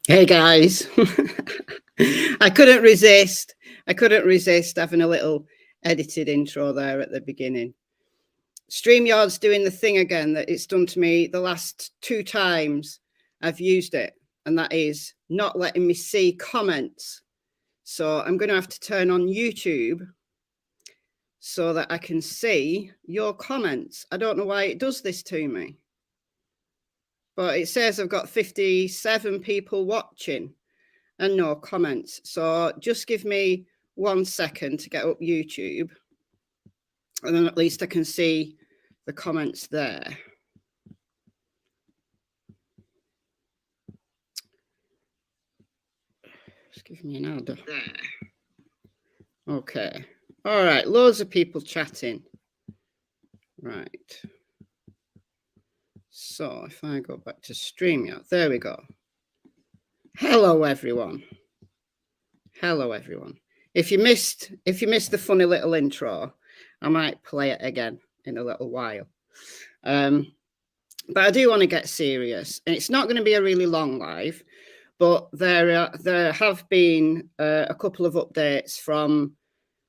Hey guys, I couldn't resist. I couldn't resist having a little edited intro there at the beginning. StreamYard's doing the thing again that it's done to me the last 2 times I've used it, and that is not letting me see comments. So I'm going to have to turn on YouTube so that I can see your comments. I don't know why it does this to me, but it says I've got 57 people watching and no comments. So just give me 1 second to get up YouTube, and then at least I can see the comments there. Just give me an order. Okay. All right. Loads of people chatting. Right. So if I go back to StreamYard, there we go. Hello, everyone. Hello, everyone. If you missed the funny little intro, I might play it again in a little while. But I do want to get serious. And it's not going to be a really long live, but there have been a couple of updates from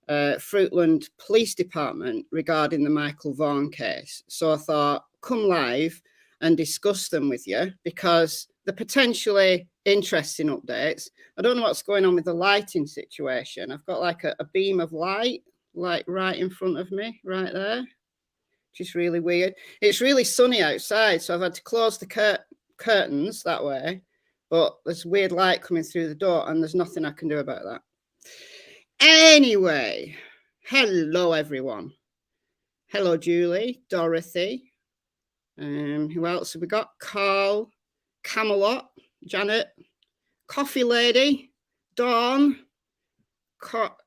Fruitland Police Department regarding the Michael Vaughan case. So I thought, come live and discuss them with you, because they're potentially interesting updates. I don't know what's going on with the lighting situation. I've got like a beam of light, like right in front of me, right there, which is really weird. It's really sunny outside, so I've had to close the curtains that way, but there's weird light coming through the door, and there's nothing I can do about that. Anyway, hello, everyone. Hello, Julie, Dorothy. Who else have we got? Carl, Camelot, Janet, Coffee Lady, Dawn, Crocheting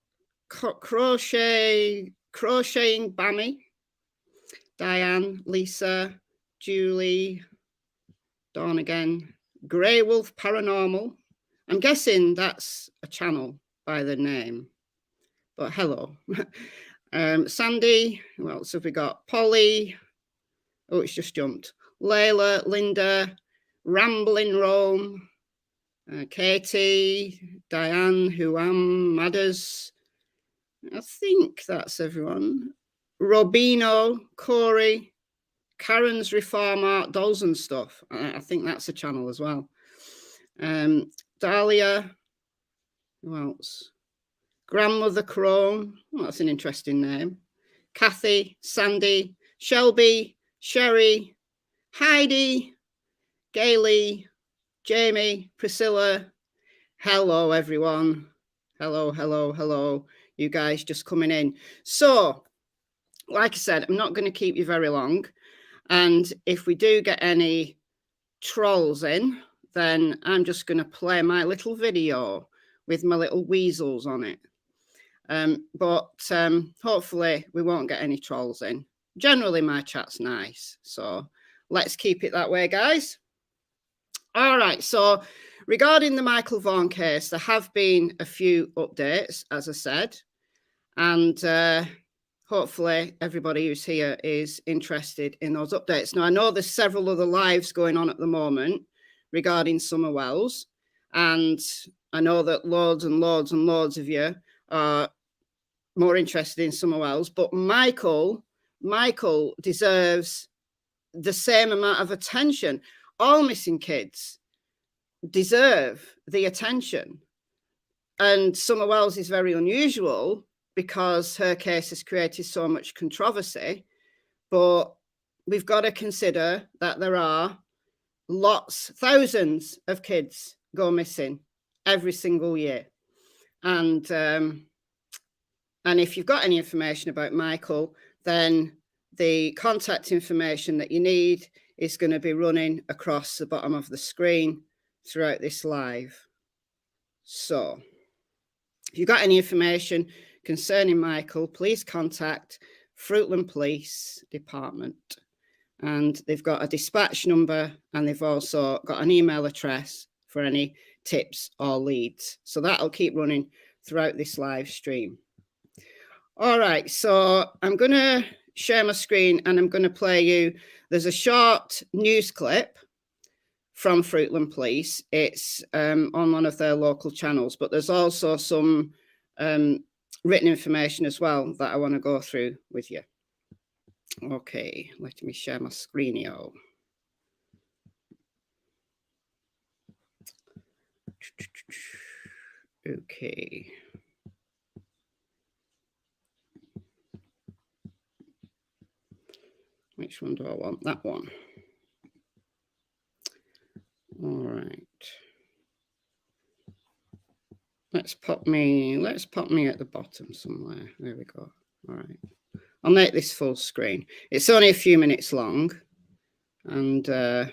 Bammy, Diane, Lisa, Julie, Dawn again, Grey Wolf Paranormal. I'm guessing that's a channel by the name, but hello. Sandy, who else have we got? Polly. Oh, it's just jumped. Layla, Linda, Rambling Rome, Katie, Diane, Huam, Madders. I think that's everyone. Robino, Corey, Karen's Reform Art, Dolls and Stuff. I think that's a channel as well. Dahlia. Who else? Grandmother Crone. Oh, that's an interesting name. Kathy, Sandy, Shelby, Sherry, Heidi, Gailey, Jamie, Priscilla. Hello, everyone. Hello, hello, hello. You guys just coming in. So, like I said, I'm not going to keep you very long. And if we do get any trolls in, then I'm just going to play my little video with my little weasels on it. But hopefully we won't get any trolls in. Generally, my chat's nice, so let's keep it that way, guys. All right, so regarding the Michael Vaughan case, there have been a few updates, as I said, and hopefully everybody who's here is interested in those updates. Now, I know there's several other lives going on at the moment regarding Summer Wells, and I know that loads and loads and loads of you are more interested in Summer Wells, but Michael deserves the same amount of attention. All missing kids deserve the attention. And Summer Wells is very unusual because her case has created so much controversy. But we've got to consider that there are thousands of kids go missing every single year. And if you've got any information about Michael, then the contact information that you need is going to be running across the bottom of the screen throughout this live. So if you've got any information concerning Michael, please contact Fruitland Police Department. And they've got a dispatch number, and they've also got an email address for any tips or leads. So that'll keep running throughout this live stream. All right, so I'm going to share my screen and I'm going to play you. There's a short news clip from Fruitland Police. It's on one of their local channels, but there's also some written information as well that I want to go through with you. Okay, let me share my screenio. Okay. Which one do I want? That one. All right. Let's pop me at the bottom somewhere. There we go. All right. I'll make this full screen. It's only a few minutes long, and there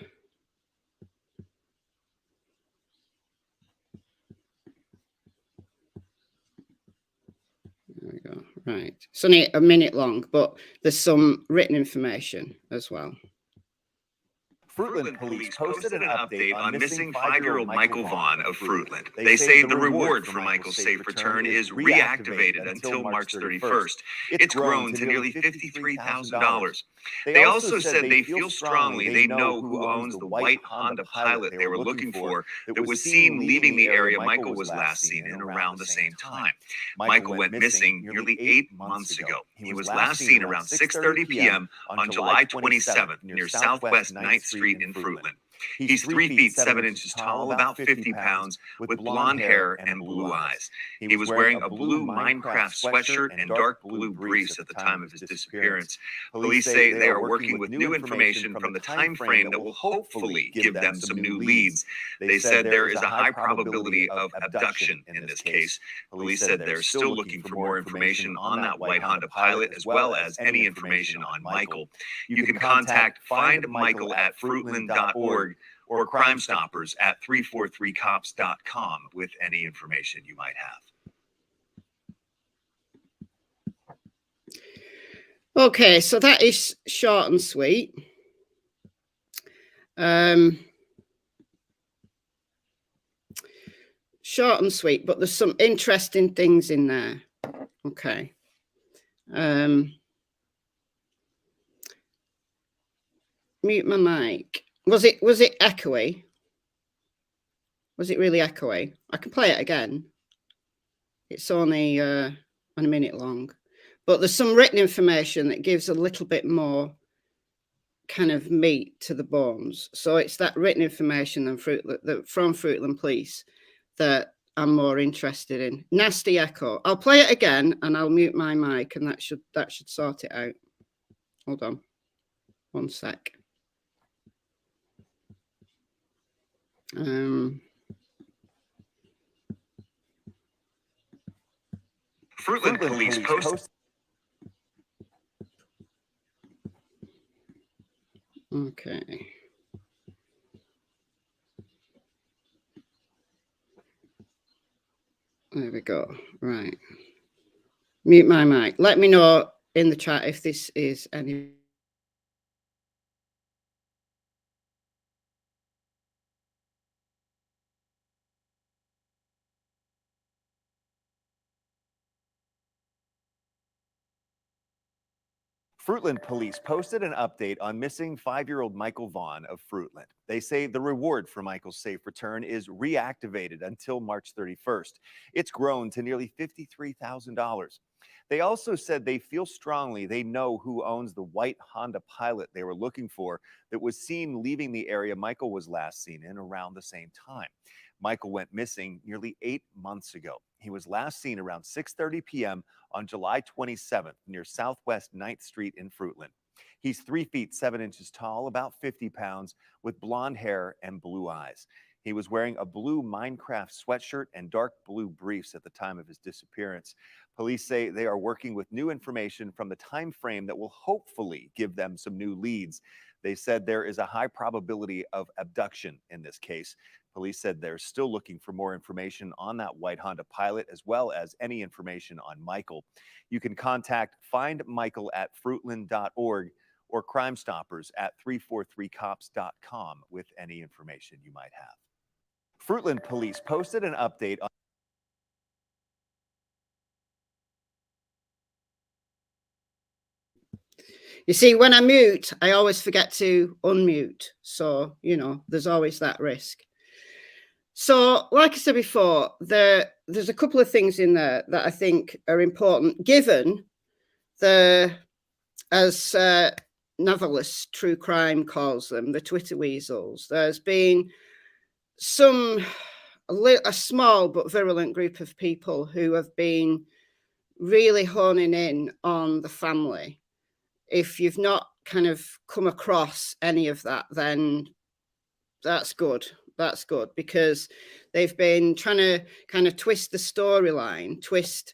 we go. Right. It's only a minute long, but there's some written information as well. Fruitland Police posted an update on missing 5-year-old Michael Vaughn of Fruitland. They say the reward for Michael's safe return is reactivated until March 31st. It's grown to nearly $53,000. They also said they feel strongly they know who owns the white Honda Pilot they were looking for that was seen leaving the area Michael was last seen in around the same time. Michael went missing nearly 8 months ago. He was last seen around 6:30 p.m. on July 27th near Southwest 9th Street in Fruitland. He's 3 feet 7 inches tall, about 50 pounds, with blonde hair and blue eyes. He was wearing a blue Minecraft sweatshirt and dark blue briefs at the time of his disappearance. Police say they are working with new information from the time frame that will hopefully give them some new leads. They said there is a high probability of abduction in this case. Police said they're still looking for more information on that white Honda Pilot, as well as any information on Michael. You can contact Find Michael at fruitland.org or Crime Stoppers at 343cops.com with any information you might have. Okay, so that is short and sweet. Short and sweet, but there's some interesting things in there. Okay. Mute my mic. Was it echoey? Was it really echoey? I can play it again. It's only a minute long, but there's some written information that gives a little bit more kind of meat to the bones. So it's that written information from Fruitland Police that I'm more interested in. Nasty echo. I'll play it again and I'll mute my mic, and that should sort it out. Hold on, 1 sec. Fruitland Police post. Okay. There we go. Right. Mute my mic. Let me know in the chat if this is any. Fruitland Police posted an update on missing 5-year-old Michael Vaughn of Fruitland. They say the reward for Michael's safe return is reactivated until March 31st. It's grown to nearly $53,000. They also said they feel strongly they know who owns the white Honda Pilot they were looking for that was seen leaving the area Michael was last seen in around the same time. Michael went missing nearly 8 months ago. He was last seen around 6:30 p.m. on July 27th near Southwest 9th Street in Fruitland. He's 3 feet 7 inches tall, about 50 pounds, with blonde hair and blue eyes. He was wearing a blue Minecraft sweatshirt and dark blue briefs at the time of his disappearance. Police say they are working with new information from the time frame that will hopefully give them some new leads. They said there is a high probability of abduction in this case. Police said they're still looking for more information on that white Honda Pilot, as well as any information on Michael. You can contact Find Michael at fruitland.org or Crime Stoppers at 343cops.com with any information you might have. Fruitland Police posted an update on You see, when I mute, I always forget to unmute. So, you know, there's always that risk. So, like I said before, there's a couple of things in there that I think are important, given the, as novelists, true crime calls them, the Twitter weasels. There's been a small but virulent group of people who have been really honing in on the family. If you've not kind of come across any of that, then that's good. That's good, because they've been trying to kind of twist the storyline, twist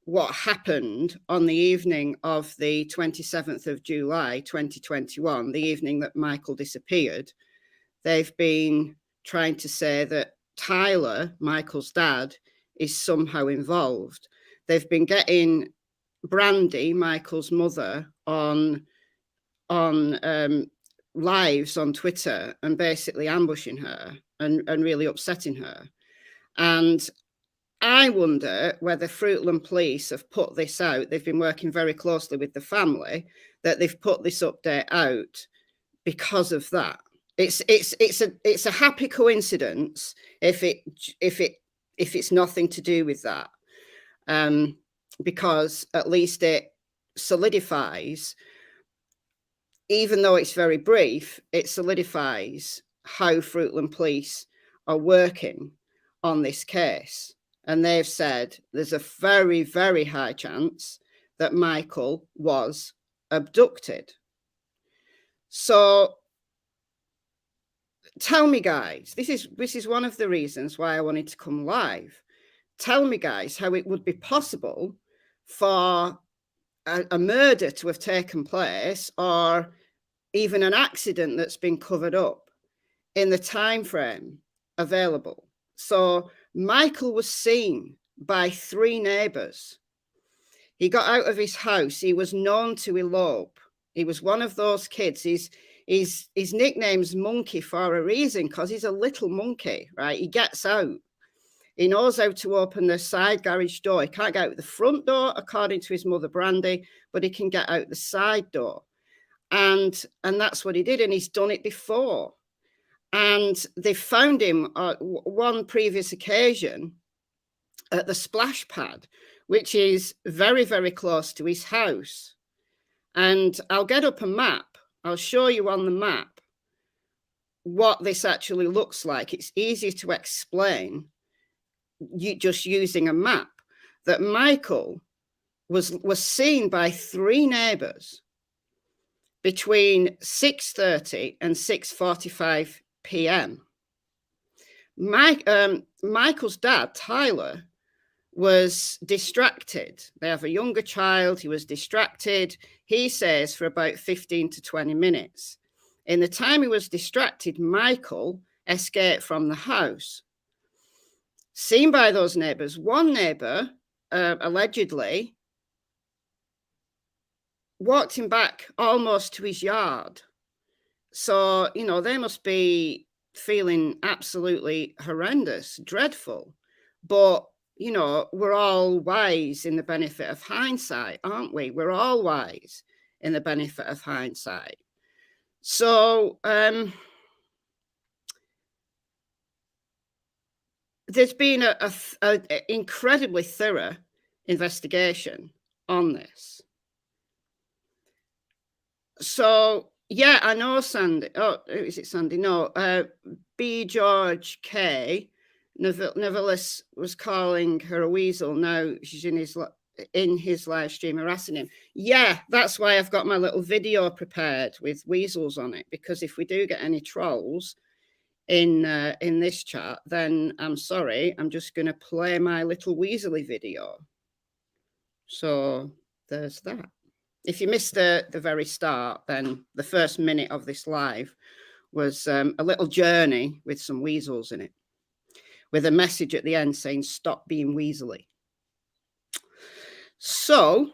what happened on the evening of the 27th of July, 2021, the evening that Michael disappeared. They've been trying to say that Tyler, Michael's dad, is somehow involved. They've been getting Brandy, Michael's mother, on lives on Twitter and basically ambushing her and really upsetting her. And I wonder whether Fruitland Police have put this out. They've been working very closely with the family, that they've put this update out because of that. It's a happy coincidence if it's nothing to do with that, because at least it solidifies, even though it's very brief, it solidifies how Fruitland Police are working on this case. And they've said there's a very, very high chance that Michael was abducted. So tell me, guys, this is one of the reasons why I wanted to come live. Tell me, guys, how it would be possible for a murder to have taken place, or even an accident that's been covered up, in the time frame available. So Michael was seen by 3 neighbours. He got out of his house. He was known to elope. He was one of those kids. His nickname's Monkey for a reason, because he's a little monkey, right? He gets out. He knows how to open the side garage door. He can't get out the front door, according to his mother, Brandy, but he can get out the side door. And that's what he did, and he's done it before. And they found him on one previous occasion at the splash pad, which is very, very close to his house. And I'll get up a map. I'll show you on the map what this actually looks like. It's easier to explain just using a map, that Michael was seen by 3 neighbours between 6:30 and 6:45 p.m. Michael's dad, Tyler, was distracted. They have a younger child. He was distracted, he says, for about 15 to 20 minutes. In the time he was distracted, Michael escaped from the house. Seen by those neighbours. One neighbour, allegedly, walked him back almost to his yard. So, you know, they must be feeling absolutely horrendous, dreadful. But, you know, we're all wise in the benefit of hindsight, aren't we? We're all wise in the benefit of hindsight. So, there's been an incredibly thorough investigation on this. So, yeah, I know Sandy. Oh, is it Sandy? No, B. George K. Nevertheless was calling her a weasel. Now she's in his live stream harassing him. Yeah, that's why I've got my little video prepared with weasels on it, because if we do get any trolls in this chat, then I'm sorry, I'm just going to play my little weaselly video. So there's that. If you missed the very start, then the first minute of this live was a little journey with some weasels in it, with a message at the end saying, stop being weaselly. So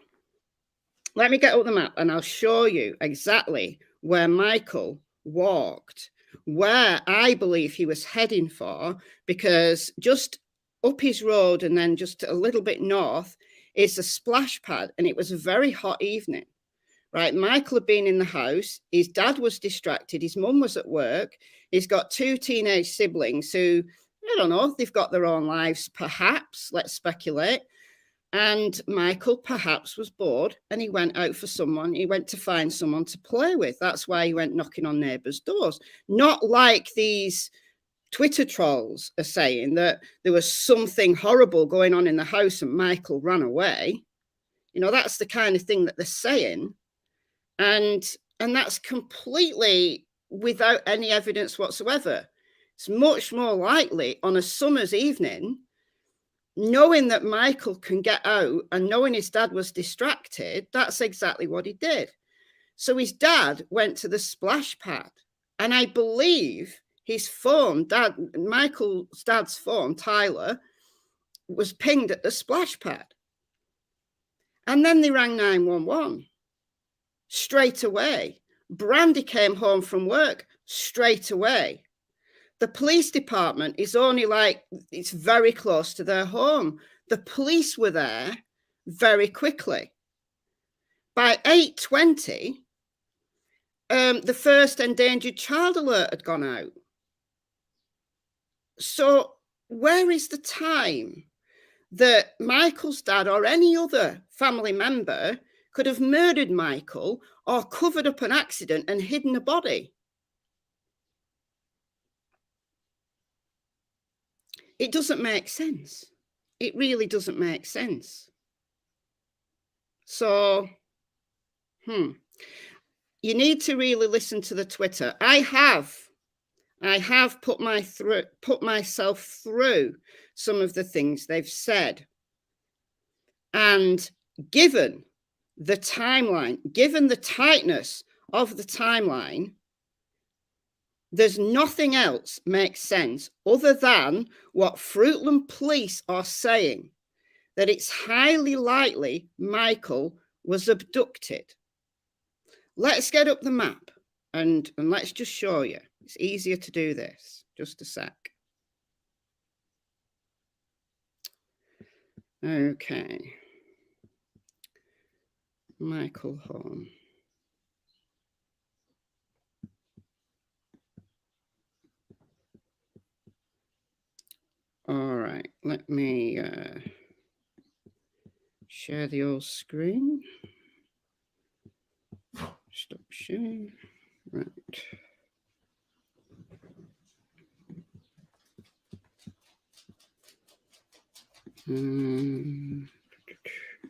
let me get up the map and I'll show you exactly where Michael walked, where I believe he was heading for, because just up his road and then just a little bit north is a splash pad, and it was a very hot evening, right? Michael had been in the house. His dad was distracted. His mum was at work. He's got 2 teenage siblings who, I don't know, they've got their own lives, perhaps, let's speculate. And Michael perhaps was bored and he went out for someone. He went to find someone to play with. That's why he went knocking on neighbours' doors. Not like these Twitter trolls are saying that there was something horrible going on in the house and Michael ran away. You know, that's the kind of thing that they're saying. And that's completely without any evidence whatsoever. It's much more likely on a summer's evening, knowing that Michael can get out and knowing his dad was distracted, that's exactly what he did. So his dad went to the splash pad, and I believe his phone, Michael's dad's phone, Tyler, was pinged at the splash pad. And then they rang 911 straight away. Brandy came home from work straight away. The police department is only it's very close to their home. The police were there very quickly. By 8:20, the first endangered child alert had gone out. So where is the time that Michael's dad or any other family member could have murdered Michael or covered up an accident and hidden a body? It doesn't make sense. It really doesn't make sense. So, you need to really listen to the Twitter. I have put myself through some of the things they've said. And given the timeline, given the tightness of the timeline, there's nothing else makes sense other than what Fruitland Police are saying, that it's highly likely Michael was abducted. Let's get up the map and let's just show you. It's easier to do this. Just a sec. Okay. Michael home. All right, let me share the old screen. Stop sharing. Right.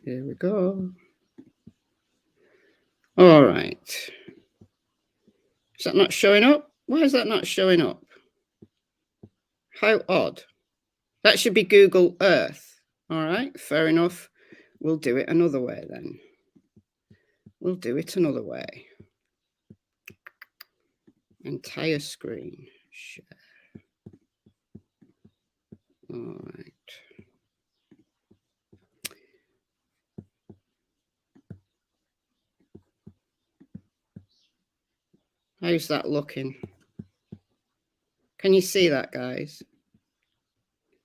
Here we go. All right. Is that not showing up? Why is that not showing up? How odd. That should be Google Earth. All right, fair enough. We'll do it another way then. We'll do it another way. Entire screen. Share. All right. How's that looking? Can you see that, guys?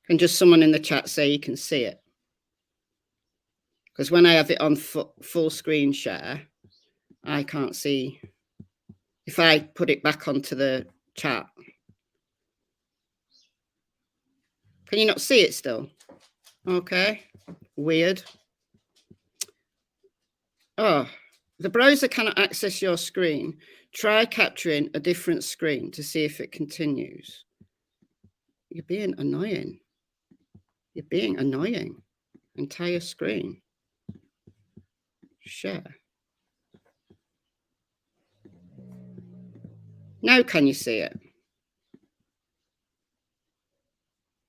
Can just someone in the chat say you can see it? Because when I have it on full screen share, I can't see. If I put it back onto the chat. Can you not see it still? Okay, weird. Oh, the browser cannot access your screen. Try capturing a different screen to see if it continues. You're being annoying. You're being annoying. Entire screen. Share. Now can you see it?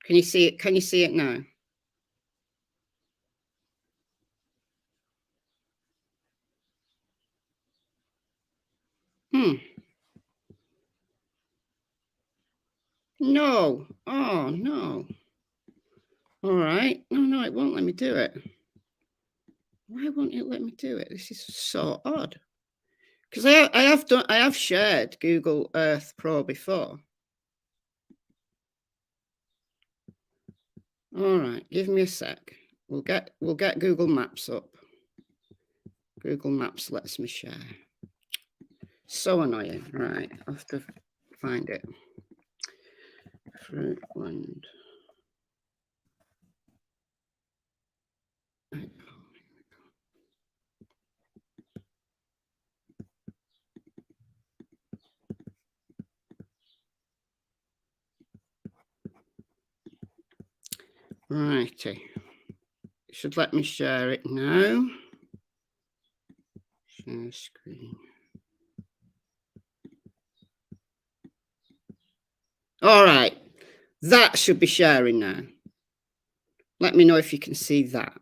Can you see it? Can you see it now? No. Oh, no. All right. No, it won't let me do it. Why won't it let me do it? This is so odd. Because I have shared Google Earth Pro before. All right, give me a sec. We'll get Google Maps up. Google Maps lets me share. So annoying. Right, I have to find it. Fruitland. Righty. It should let me share it now. Share screen. All right. That should be sharing now. Let me know if you can see that.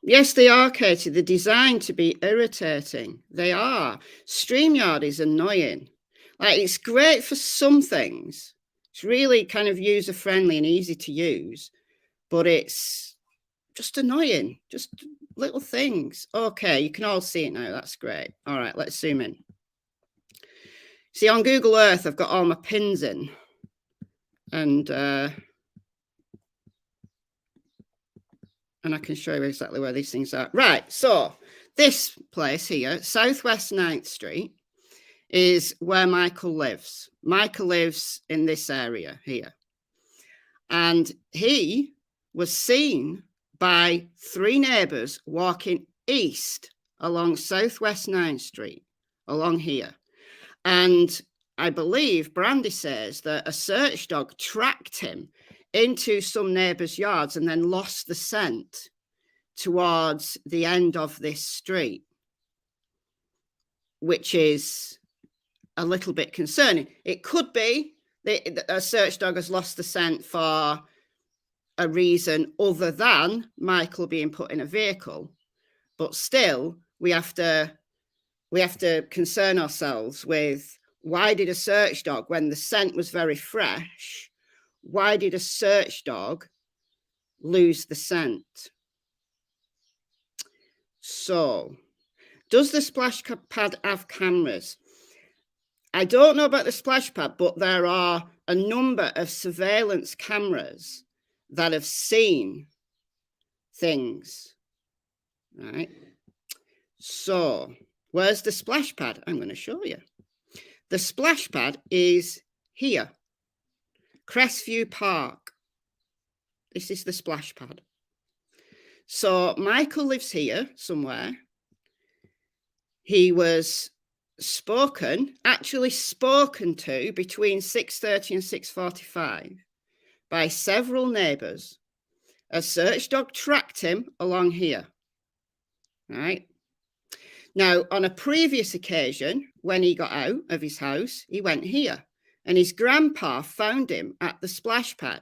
Yes, they are, Katie. They're designed to be irritating. They are. StreamYard is annoying. Like, it's great for some things. It's really kind of user-friendly and easy to use, but it's just annoying. Just little things. Okay, you can all see it now. That's great. All right, let's zoom in. See, on Google Earth, I've got all my pins in. And I can show you exactly where these things are. Right, so this place here, Southwest 9th Street, is where Michael lives. Michael lives in this area here. And he was seen by 3 neighbours walking east along Southwest 9th Street, along here. And I believe Brandy says that a search dog tracked him into some neighbours' yards and then lost the scent towards the end of this street, which is a little bit concerning. It could be that a search dog has lost the scent for a reason other than Michael being put in a vehicle, but still we have to concern ourselves with, why did a search dog, when the scent was very fresh, why did a search dog lose the scent? So, does the splash pad have cameras? I don't know about the splash pad, but there are a number of surveillance cameras that have seen things, right? So, where's the splash pad? I'm going to show you. The splash pad is here, Crestview Park. This is the splash pad. So Michael lives here somewhere. He was actually spoken to between 6:30 and 6:45 by several neighbours. A search dog tracked him along here, right? Now, on a previous occasion, when he got out of his house, he went here, and his grandpa found him at the splash pad.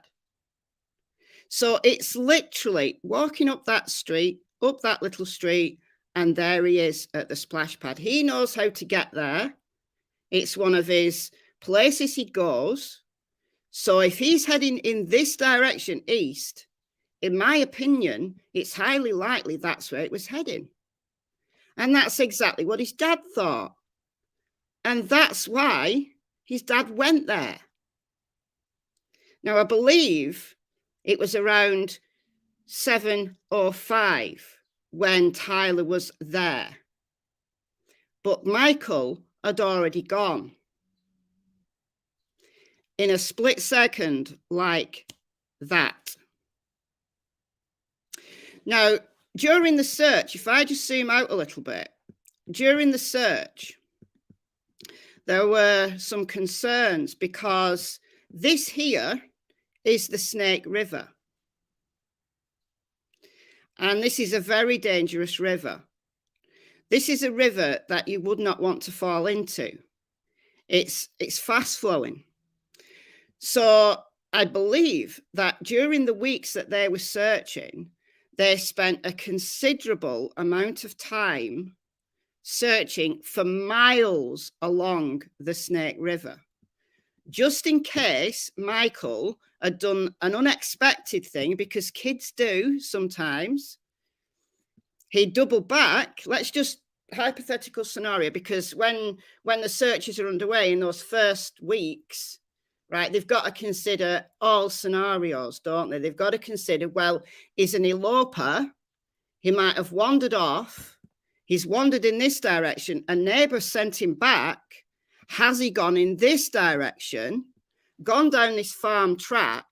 So it's literally walking up that street, up that little street, and there he is at the splash pad. He knows how to get there. It's one of his places he goes. So if he's heading in this direction, east, in my opinion, it's highly likely that's where it was heading. And that's exactly what his dad thought. And that's why his dad went there. Now, I believe it was around 7:05 when Tyler was there. But Michael had already gone. In a split second like that. Now, during the search, if I just zoom out a little bit, during the search, there were some concerns because this here is the Snake River. And this is a very dangerous river. This is a river that you would not want to fall into. It's fast flowing. So I believe that during the weeks that they were searching, they spent a considerable amount of time searching for miles along the Snake River, just in case Michael had done an unexpected thing, because kids do sometimes. He doubled back. Let's just hypothetical scenario, because when the searches are underway in those first weeks, right, they've got to consider all scenarios, don't they? They've got to consider, well, is an eloper, He might have wandered off. He's wandered in this direction. A neighbor sent him back. Has he gone in this direction, gone down this farm track,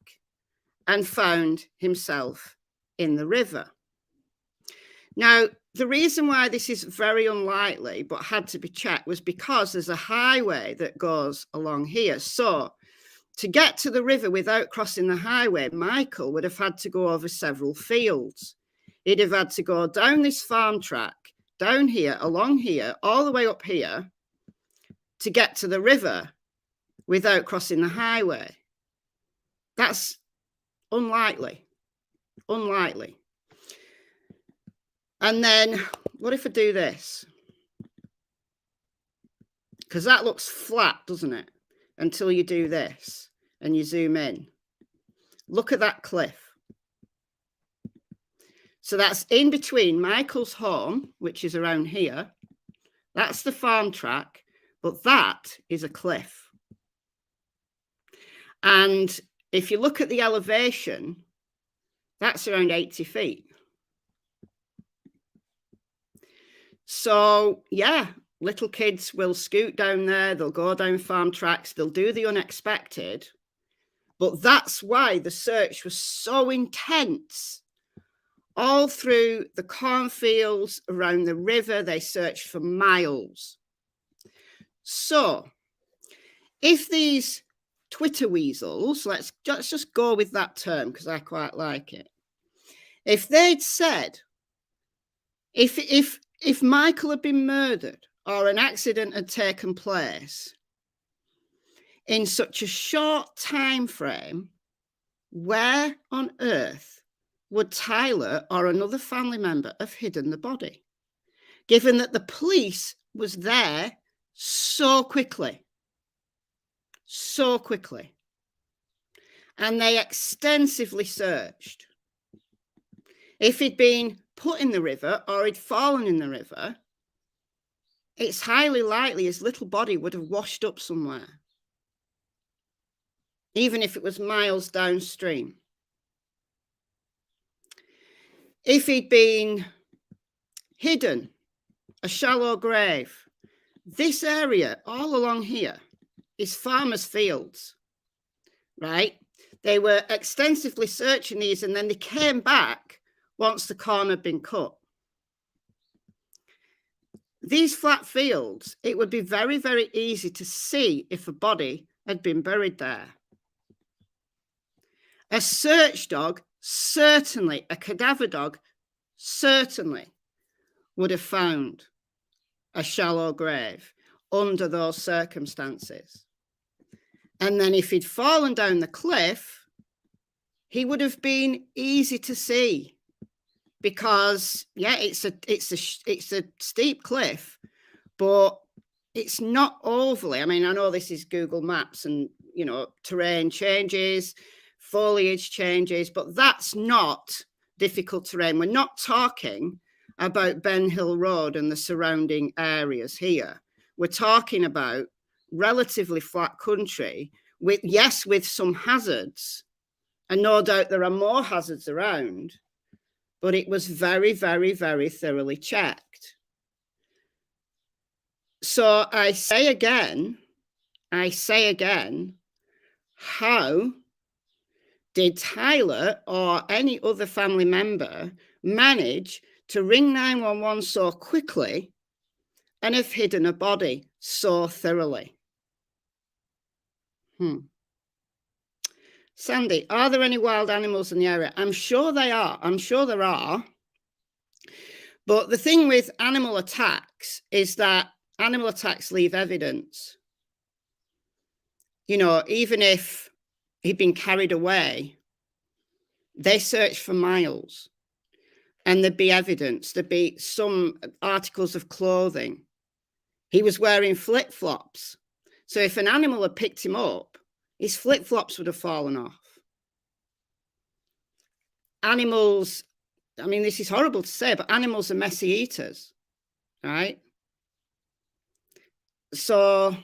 and found himself in the river? Now, the reason why this is very unlikely, but had to be checked, was because there's a highway that goes along here. So to get to the river without crossing the highway, Michael would have had to go over several fields. He'd have had to go down this farm track, down here, along here, all the way up here to get to the river without crossing the highway. That's unlikely. Unlikely. And then what if I do this? Because that looks flat, doesn't it? Until you do this and you zoom in. Look at that cliff. So that's in between Michael's home, which is around here. That's the farm track, but that is a cliff. And if you look at the elevation, that's around 80 feet. So, yeah, little kids will scoot down there. They'll go down farm tracks. They'll do the unexpected. But that's why the search was so intense. All through the cornfields, around the river, they searched for miles. So, if these Twitter weasels, let's just go with that term because I quite like it. If they'd said, if Michael had been murdered or an accident had taken place in such a short time frame, where on earth would Tyler or another family member have hidden the body, given that the police was there so quickly? So quickly. And they extensively searched. If he'd been put in the river or he'd fallen in the river, it's highly likely his little body would have washed up somewhere, even if it was miles downstream. If he'd been hidden, a shallow grave, this area all along here is farmers' fields, right? They were extensively searching these and then they came back once the corn had been cut. These flat fields, it would be very, very easy to see if a body had been buried there. A search dog, certainly, a cadaver dog, certainly would have found a shallow grave under those circumstances. And then if he'd fallen down the cliff, he would have been easy to see because, yeah, it's a steep cliff, but it's not overly. I mean, I know this is Google Maps and, you know, terrain changes, foliage changes, but that's not difficult terrain. We're not talking about Ben Hill Road and the surrounding areas here. We're talking about relatively flat country with, yes, with some hazards, and no doubt there are more hazards around, but it was very, very, very thoroughly checked. So I say again, how did Tyler or any other family member manage to ring 911 so quickly and have hidden a body so thoroughly? Sandy, are there any wild animals in the area? I'm sure they are. I'm sure there are. But the thing with animal attacks is that animal attacks leave evidence. You know, even if he'd been carried away, they search for miles and there'd be evidence. There'd be some articles of clothing. He was wearing flip-flops. So if an animal had picked him up, his flip-flops would have fallen off. Animals, I mean, this is horrible to say, but animals are messy eaters, right? So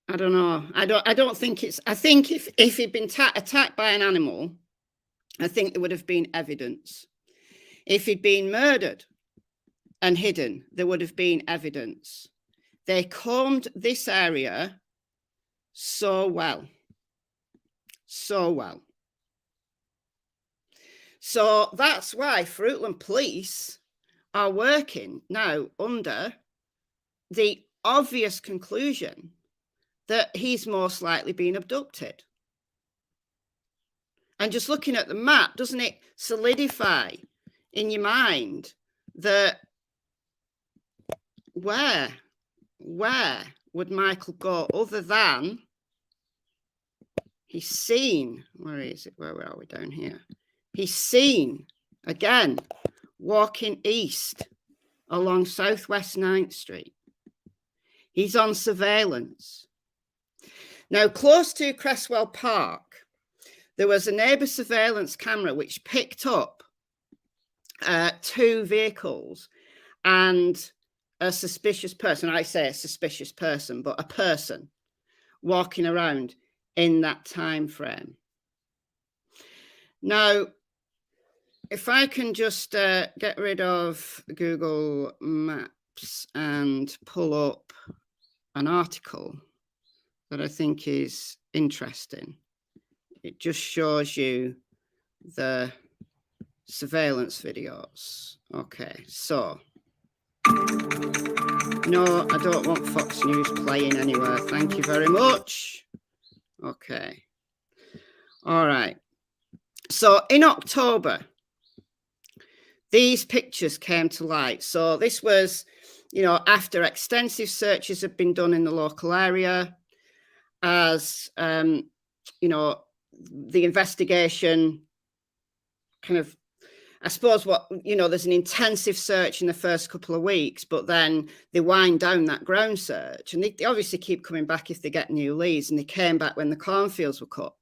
I don't know. I don't think it's, I think if he'd been attacked by an animal I think there would have been evidence. If he'd been murdered and hidden, there would have been evidence. They combed this area so well. So well. So that's why Fruitland Police are working now under the obvious conclusion that he's most likely been abducted. And just looking at the map, doesn't it solidify in your mind that where would Michael go other than he's seen, where is it? Where are we down here? He's seen, again, walking east along Southwest 9th Street. He's on surveillance. Now, close to Cresswell Park, there was a neighbour surveillance camera which picked up 2 vehicles and a suspicious person. I say a suspicious person, but a person walking around in that time frame. Now, if I can just get rid of Google Maps and pull up an article that I think is interesting. It just shows you the surveillance videos. Okay, so no, I don't want Fox News playing anywhere. Thank you very much. Okay. All right. So in October, these pictures came to light. So this was, after extensive searches had been done in the local area, as, the investigation kind of, I suppose there's an intensive search in the first couple of weeks, but then they wind down that ground search, and they obviously keep coming back if they get new leads, and they came back when the cornfields were cut.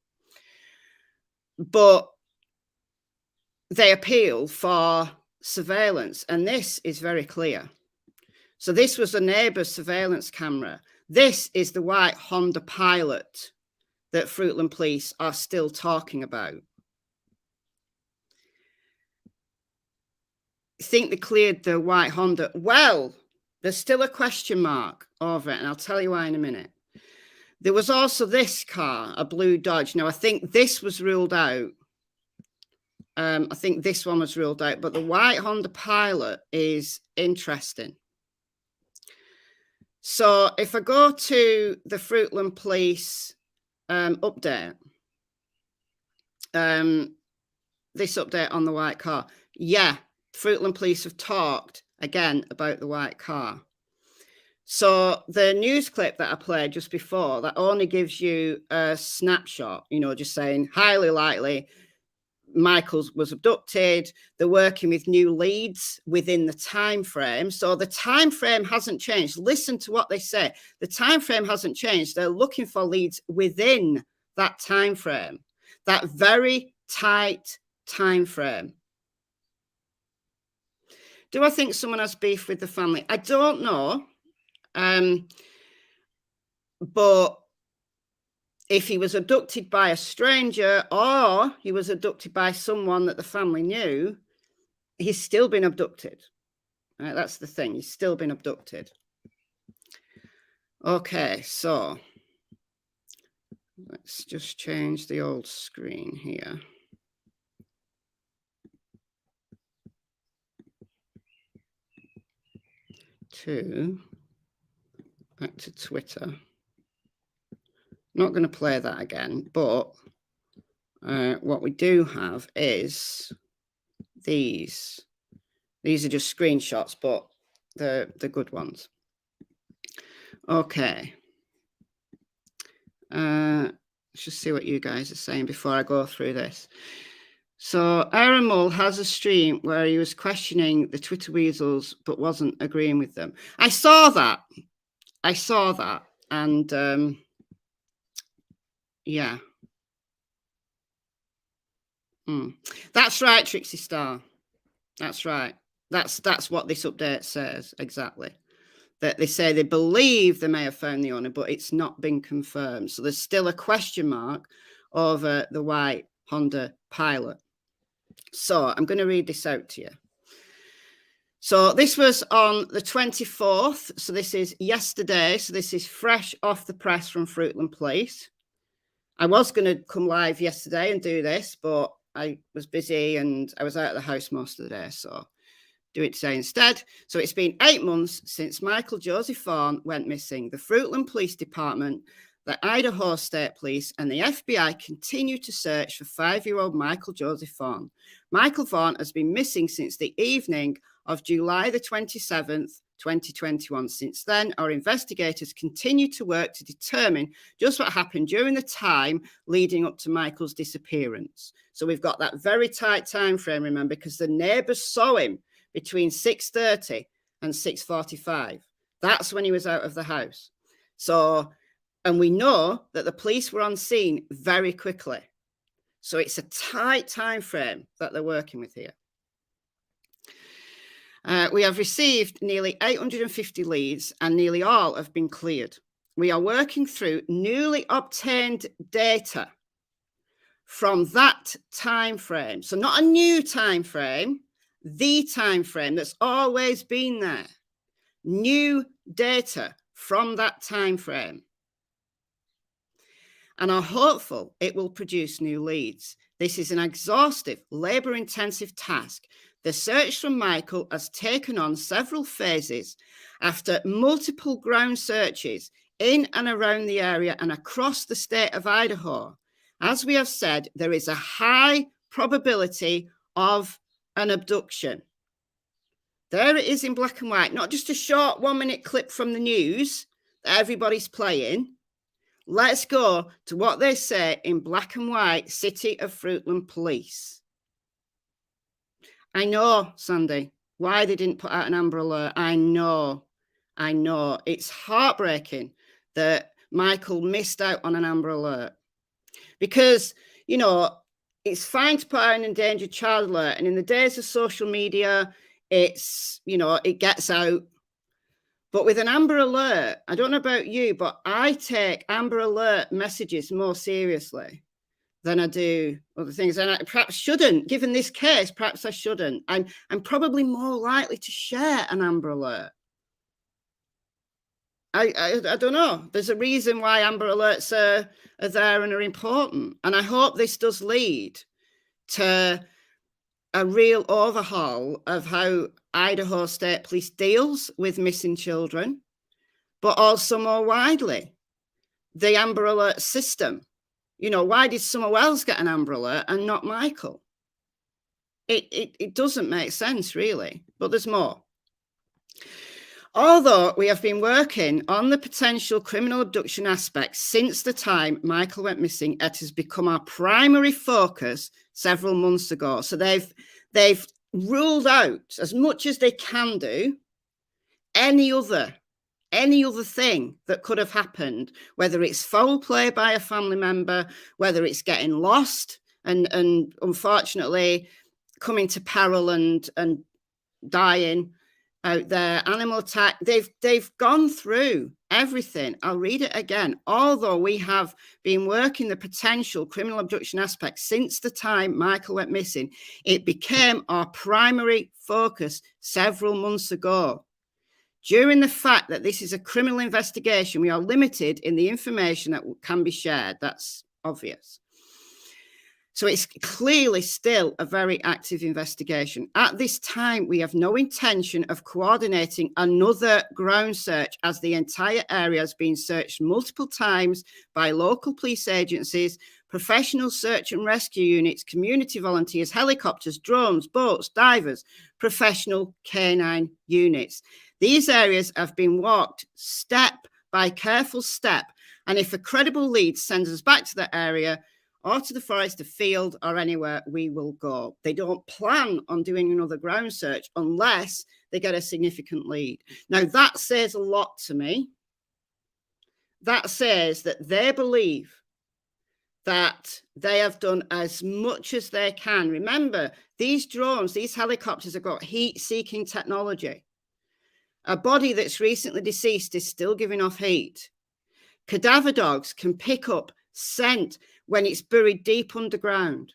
But they appeal for surveillance, and this is very clear. So this was a neighbour's surveillance camera. This is the white Honda Pilot that Fruitland Police are still talking about. Think they cleared the white Honda? Well, there's still a question mark over it, and I'll tell you why in a minute. There was also this car, a blue Dodge. Now, I think this was ruled out. I think this one was ruled out, but the white Honda Pilot is interesting. So if I go to the Fruitland Police update, this update on the white car, yeah, Fruitland Police have talked again about the white car. So the news clip that I played just before, that only gives you a snapshot, just saying highly likely Michael was abducted. They're working with new leads within the time frame. So the time frame hasn't changed. Listen to what they say. The time frame hasn't changed. They're looking for leads within that time frame, that very tight time frame. Do I think someone has beef with the family? I don't know. But if he was abducted by a stranger or he was abducted by someone that the family knew, he's still been abducted. Right, that's the thing. He's still been abducted. Okay, so let's just change the old screen here. Back to Twitter. Not going to play that again, but what we do have is these. These are just screenshots, but they're good ones. Okay. Let's just see what you guys are saying before I go through this. So Aaron Mull has a stream where he was questioning the Twitter weasels, but wasn't agreeing with them. I saw that. And yeah. That's right, Trixie Star. That's right. That's what this update says, exactly. That they say they believe they may have found the owner, but it's not been confirmed. So there's still a question mark over the white Honda Pilot. So I'm going to read this out to you. So this was on the 24th. So this is yesterday. So this is fresh off the press from Fruitland Police. I was going to come live yesterday and do this, but I was busy and I was out of the house most of the day. So do it today instead. So it's been 8 months since Michael Joseph Vaughan went missing. The Fruitland Police Department, the Idaho State Police and the FBI continue to search for 5-year-old Michael Joseph Vaughan. Michael Vaughan has been missing since the evening of July the 27th, 2021. Since then, our investigators continue to work to determine just what happened during the time leading up to Michael's disappearance. So we've got that very tight time frame, remember, because the neighbours saw him between 6:30 and 6:45. That's when he was out of the house. So, and we know that the police were on scene very quickly. So it's a tight time frame that they're working with here. We have received nearly 850 leads and nearly all have been cleared. We are working through newly obtained data from that time frame. So not a new time frame, the time frame that's always been there. New data from that time frame. And are hopeful it will produce new leads. This is an exhaustive, labor-intensive task. The search for Michael has taken on several phases after multiple ground searches in and around the area and across the state of Idaho. As we have said, there is a high probability of an abduction. There it is in black and white, not just a short 1-minute clip from the news that everybody's playing. Let's go to what they say in black and white, City of Fruitland Police. I know, Sandy, why they didn't put out an Amber Alert. I know. It's heartbreaking that Michael missed out on an Amber Alert. Because, you know, it's fine to put out an endangered child alert. And in the days of social media, it's, you know, it gets out. But with an Amber Alert, I don't know about you, but I take Amber Alert messages more seriously than I do other things. And I perhaps shouldn't, given this case, perhaps I shouldn't. I'm probably more likely to share an Amber Alert. I don't know. There's a reason why Amber Alerts are there and are important. And I hope this does lead to a real overhaul of how Idaho State Police deals with missing children, but also more widely, the Amber Alert system. You know, why did someone else get an Amber Alert and not Michael? It doesn't make sense, really, but there's more. Although we have been working on the potential criminal abduction aspect since the time Michael went missing, it has become our primary focus several months ago. So they've ruled out, as much as they can do, any other thing that could have happened, whether it's foul play by a family member, whether it's getting lost and unfortunately coming to peril and dying out there, animal attack. They've gone through everything. I'll read it again. Although we have been working the potential criminal abduction aspect since the time Michael went missing, it became our primary focus several months ago. During the fact that this is a criminal investigation, we are limited in the information that can be shared. That's obvious. So it's clearly still a very active investigation. At this time, we have no intention of coordinating another ground search, as the entire area has been searched multiple times by local police agencies, professional search and rescue units, community volunteers, helicopters, drones, boats, divers, professional canine units. These areas have been walked step by careful step, and if a credible lead sends us back to that area, or to the forest, a field, or anywhere, we will go. They don't plan on doing another ground search unless they get a significant lead. Now, that says a lot to me. That says that they believe that they have done as much as they can. Remember, these drones, these helicopters have got heat-seeking technology. A body that's recently deceased is still giving off heat. Cadaver dogs can pick up scent when it's buried deep underground.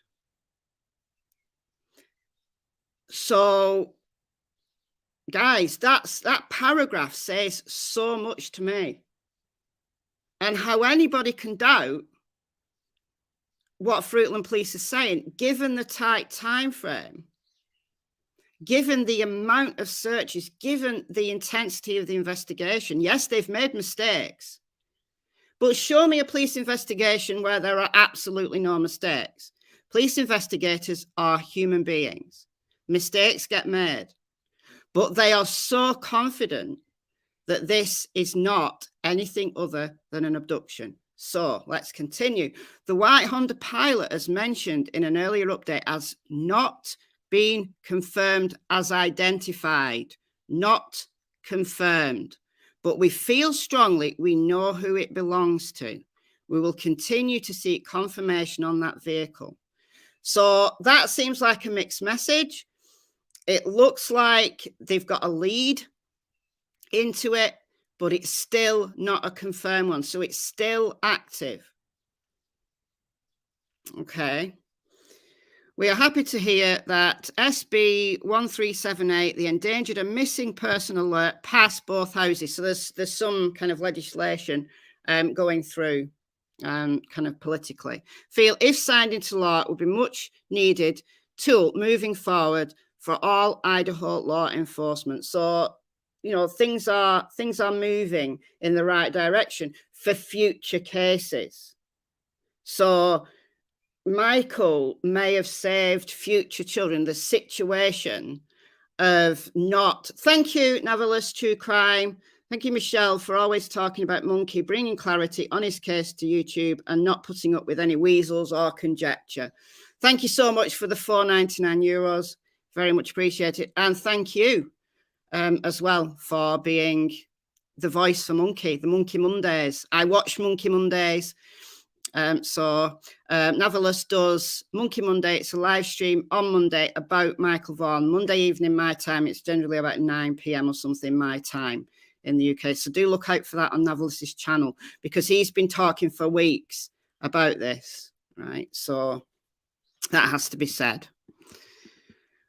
So, guys, that paragraph says so much to me. And how anybody can doubt what Fruitland Police is saying, given the tight time frame, given the amount of searches, given the intensity of the investigation. Yes, they've made mistakes, but show me a police investigation where there are absolutely no mistakes. Police investigators are human beings. Mistakes get made, but they are so confident that this is not anything other than an abduction. So let's continue. The white Honda Pilot, as mentioned in an earlier update, has not been confirmed as identified. Not confirmed. But we feel strongly we know who it belongs to. We will continue to seek confirmation on that vehicle. So that seems like a mixed message. It looks like they've got a lead into it, but it's still not a confirmed one. So it's still active. Okay. We are happy to hear that SB 1378, the Endangered and Missing Person Alert, passed both houses. So there's some kind of legislation going through kind of politically. Feel if signed into law, it would be much needed tool moving forward for all Idaho law enforcement. So, you know, things are moving in the right direction for future cases. So Michael may have saved future children the situation of not. Thank you, Navalus True Crime. Thank you, Michelle, for always talking about Monkey, bringing clarity on his case to YouTube and not putting up with any weasels or conjecture. Thank you so much for the €4.99. Very much appreciated. And thank you as well for being the voice for Monkey, the Monkey Mondays. I watch Monkey Mondays. Navalus does Monkey Monday. It's a live stream on Monday about Michael Vaughan. Monday evening, my time. It's generally about 9 p.m. or something, my time in the UK. So do look out for that on Navalus's channel, because he's been talking for weeks about this, right? So that has to be said.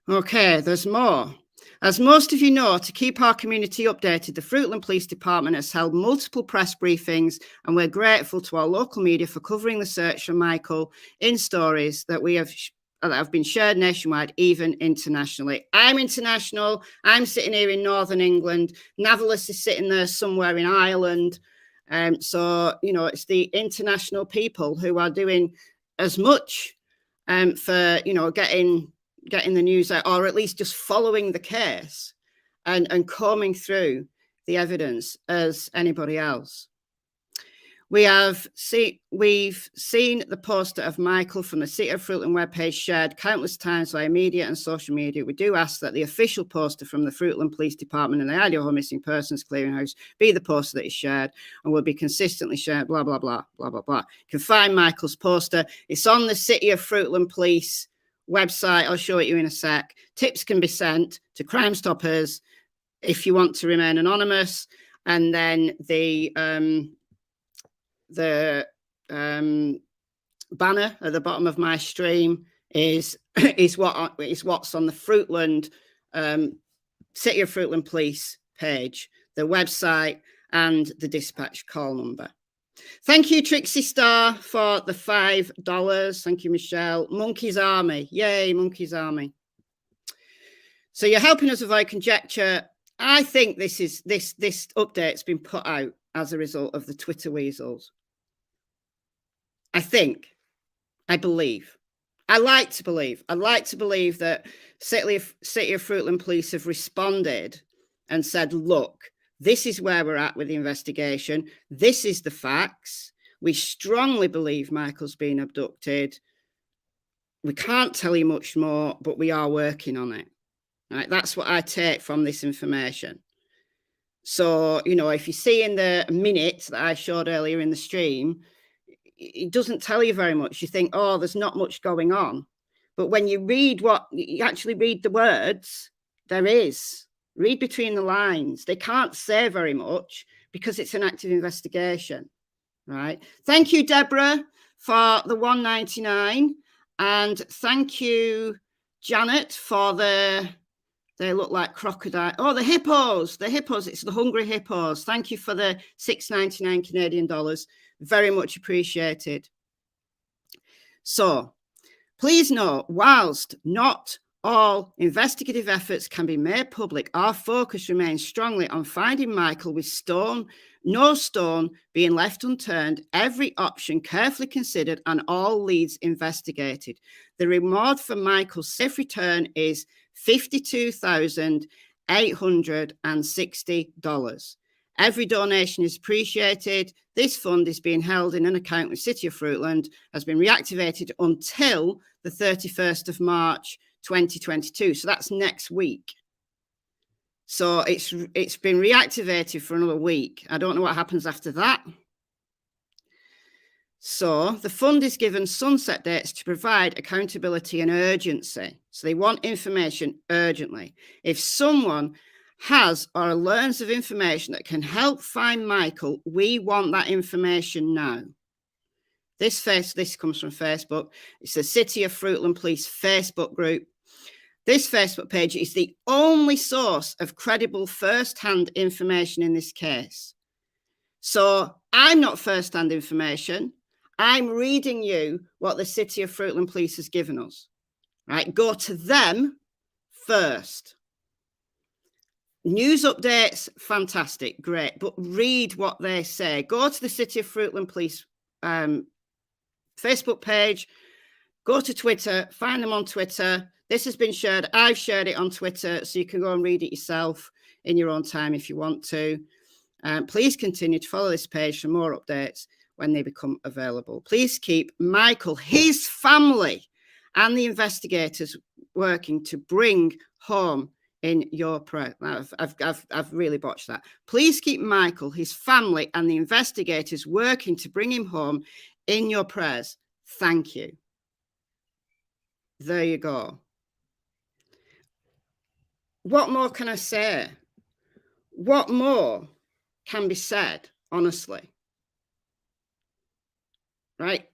Okay, there's more. As most of you know, to keep our community updated, the Fruitland Police Department has held multiple press briefings, and we're grateful to our local media for covering the search for Michael in stories that have been shared nationwide, even internationally. I'm international. I'm sitting here in Northern England. Navalus is sitting there somewhere in Ireland. So, you know, it's the international people who are doing as much for, you know, getting the news out, or at least just following the case and combing through the evidence as anybody else. We've seen the poster of Michael from the City of Fruitland webpage shared countless times via media and social media. We do ask that the official poster from the Fruitland Police Department and the Idaho Missing Persons Clearinghouse be the poster that is shared and will be consistently shared, blah, blah, blah, blah, blah, blah. You can find Michael's poster. It's on the City of Fruitland Police website. I'll show it you in a sec. Tips can be sent to Crime Stoppers if you want to remain anonymous. And then the banner at the bottom of my stream is what's on the Fruitland City of Fruitland Police page, the website, and the dispatch call number. Thank you, Trixie Star, for the $5. Thank you, Michelle. Monkey's Army. Yay, Monkey's Army. So you're helping us avoid conjecture. I think this update's been put out as a result of the Twitter weasels. I believe. I like to believe that City of Fruitland Police have responded and said, look, this is where we're at with the investigation. This is the facts. We strongly believe Michael's been abducted. We can't tell you much more, but we are working on it. Right? That's what I take from this information. So, you know, if you see in the minute that I showed earlier in the stream, it doesn't tell you very much. You think, oh, there's not much going on. But when you actually read the words, there is. Read between the lines. They can't say very much because it's an active investigation, right? Thank you, Deborah, for the $1.99. And thank you, Janet for they look like crocodile. Oh, the hippos. It's the hungry hippos. Thank you for the $6.99 Canadian dollars. Very much appreciated. So please note, whilst not all investigative efforts can be made public, our focus remains strongly on finding Michael with no stone being left unturned, every option carefully considered and all leads investigated. The reward for Michael's safe return is $52,860. Every donation is appreciated. This fund is being held in an account with City of Fruitland, has been reactivated until the 31st of March 2022. So that's next week. So it's been reactivated for another week. I don't know what happens after that. So the fund is given sunset dates to provide accountability and urgency. So they want information urgently. If someone has or learns of information that can help find Michael, we want that information now. This comes from Facebook. It's the City of Fruitland Police Facebook group. This Facebook page is the only source of credible first-hand information in this case. So I'm not first-hand information. I'm reading you what the City of Fruitland Police has given us. Right? Go to them first. News updates, fantastic, great. But read what they say. Go to the City of Fruitland Police Facebook page. Go to Twitter. Find them on Twitter. This has been shared. I've shared it on Twitter, so you can go and read it yourself in your own time if you want to. Please continue to follow this page for more updates when they become available. Please keep Michael, his family, and the investigators working to bring home in your prayer. I've really botched that. Please keep Michael, his family, and the investigators working to bring him home in your prayers. Thank you. There you go. What more can I say? What more can be said, honestly? Right?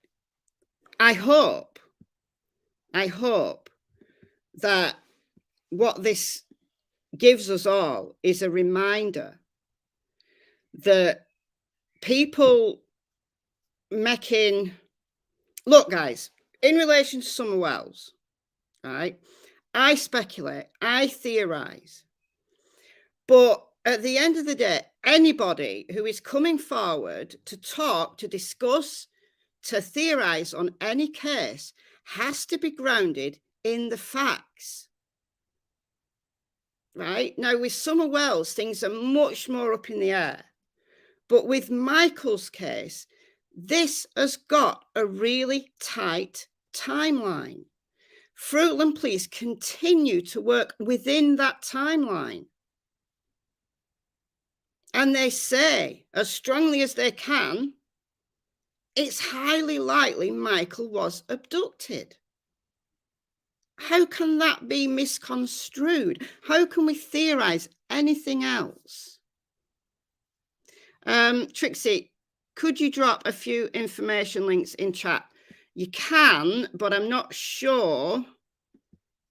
I hope that what this gives us all is a reminder that people making, look, guys, in relation to Summer Wells, right? I speculate, I theorize, but at the end of the day, anybody who is coming forward to talk, to discuss, to theorize on any case has to be grounded in the facts. Right? Now, with Summer Wells, things are much more up in the air. But with Michael's case, this has got a really tight timeline. Fruitland Police continue to work within that timeline. And they say, as strongly as they can, it's highly likely Michael was abducted. How can that be misconstrued? How can we theorize anything else? Trixie, could you drop a few information links in chat? You can, but I'm not sure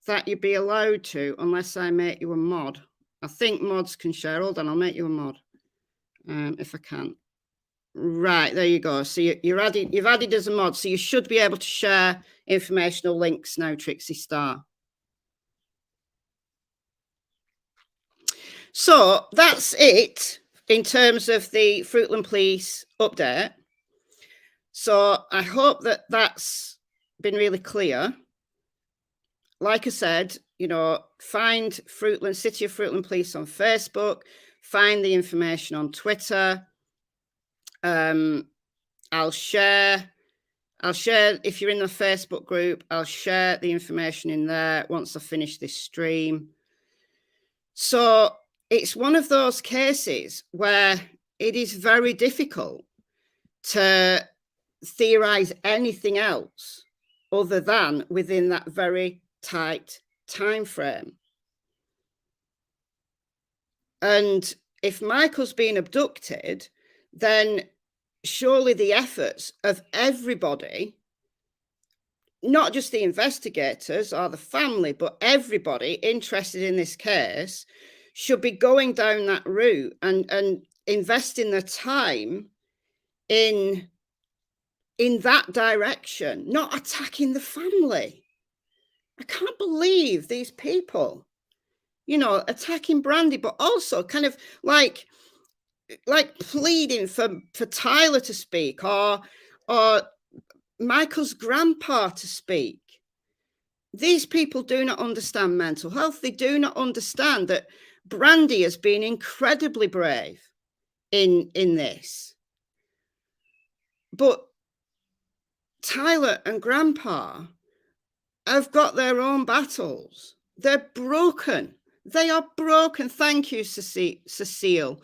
that you'd be allowed to unless I make you a mod. I think mods can share. Hold on, I'll make you a mod if I can. Right, there you go. So you've added as a mod, so you should be able to share informational links now, Trixie Star. So that's it in terms of the Fruitland Police update. So I hope that that's been really clear. Like I said, you know, find Fruitland, City of Fruitland Police on Facebook, find the information on Twitter. I'll share if you're in the Facebook group, I'll share the information in there once I finish this stream. So it's one of those cases where it is very difficult to theorize anything else other than within that very tight time frame. And if Michael's been abducted, then surely the efforts of everybody, not just the investigators or the family, but everybody interested in this case should be going down that route and investing their time in that direction, not attacking the family. I can't believe these people, you know, attacking Brandy, but also kind of like pleading for Tyler to speak or Michael's grandpa to speak. These people do not understand mental health. They do not understand that Brandy has been incredibly brave in this. But Tyler and grandpa have got their own battles. They're broken. They are broken. Thank you, Cecile,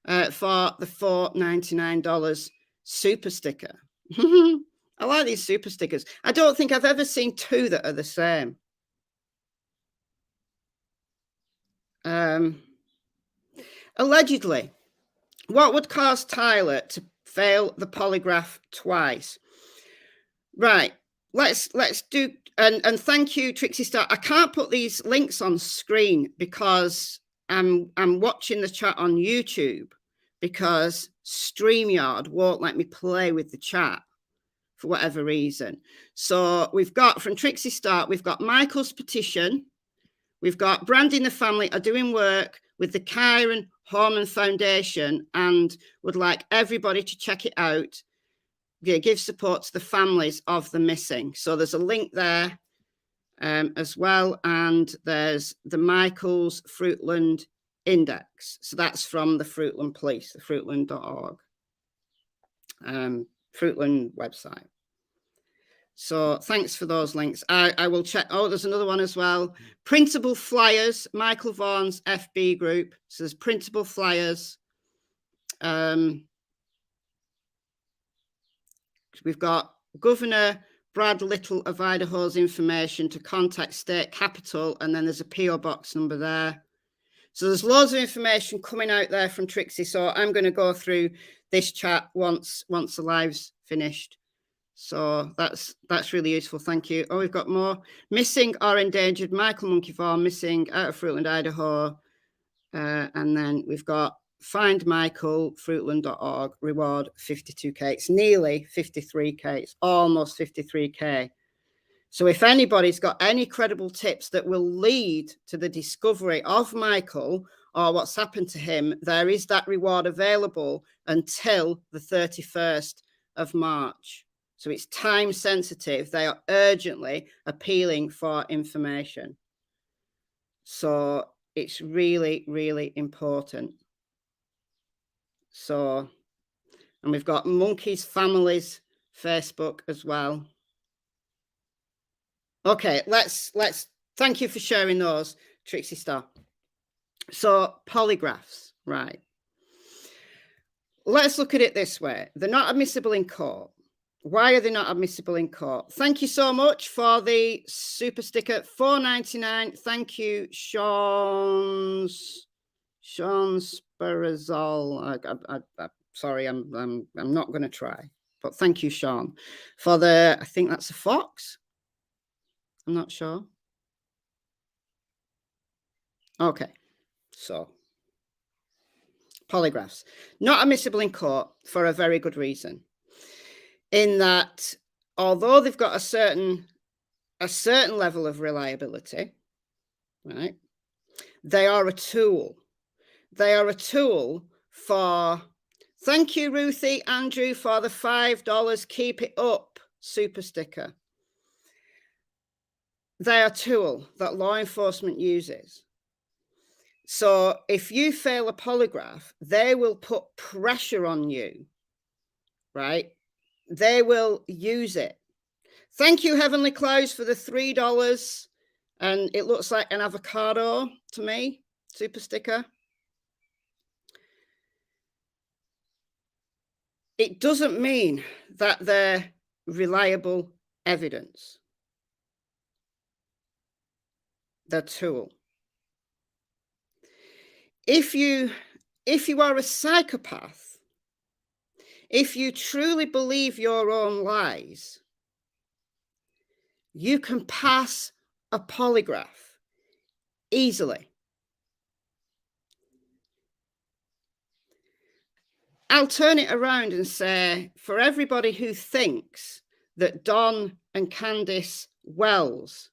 for the $4.99 super sticker. I like these super stickers. I don't think I've ever seen two that are the same. Allegedly, what would cause Tyler to fail the polygraph twice? Right. Let's do, and thank you, Trixie Star. I can't put these links on screen because I'm watching the chat on YouTube because StreamYard won't let me play with the chat for whatever reason. So we've got from Trixie Star, we've got Michael's petition. We've got Brandy and the family are doing work with the Kyron Horman Foundation and would like everybody to check it out. Give support to the families of the missing. So there's a link there as well. And there's the Michael's Fruitland Index. So that's from the Fruitland Police, the fruitland.org, Fruitland website. So thanks for those links. I will check. Oh, there's another one as well. Printable flyers, Michael Vaughan's FB group. So there's printable flyers. We've got Governor Brad Little of Idaho's information to contact state capitol, and then there's a PO box number there. So there's loads of information coming out there from Trixie. So I'm going to go through this chat once the live's finished. So that's really useful. Thank you. Oh, we've got more. Missing or endangered Michael Monkey Vaughan, missing out of Fruitland, Idaho. And then we've got Find Michael, fruitland.org, reward 52K. It's nearly 53K. It's almost 53K. So if anybody's got any credible tips that will lead to the discovery of Michael or what's happened to him, there is that reward available until the 31st of March. So it's time sensitive. They are urgently appealing for information. So it's really, really important. So, and we've got Monkeys Families Facebook as well. Okay, let's thank you for sharing those, Trixie Star. So polygraphs, right. Let's look at it this way. They're not admissible in court. Why are they not admissible in court? Thank you so much for the super sticker, $4.99. Thank you, Sean Sparazol. Sorry, I'm not going to try, but thank you, Sean, for the. I think that's a fox. I'm not sure. Okay, so polygraphs not admissible in court for a very good reason. In that, although they've got a certain level of reliability, right? They are a tool. They are a tool for. Thank you, Ruthie, Andrew, for the $5. Keep it up, super sticker. They are a tool that law enforcement uses. So if you fail a polygraph, they will put pressure on you, right? They will use it. Thank you, Heavenly Clouds, for the $3. And it looks like an avocado to me, super sticker. It doesn't mean that they're reliable evidence. They're a tool. If you are a psychopath, if you truly believe your own lies, you can pass a polygraph easily. I'll turn it around and say, for everybody who thinks that Don and Candice Wells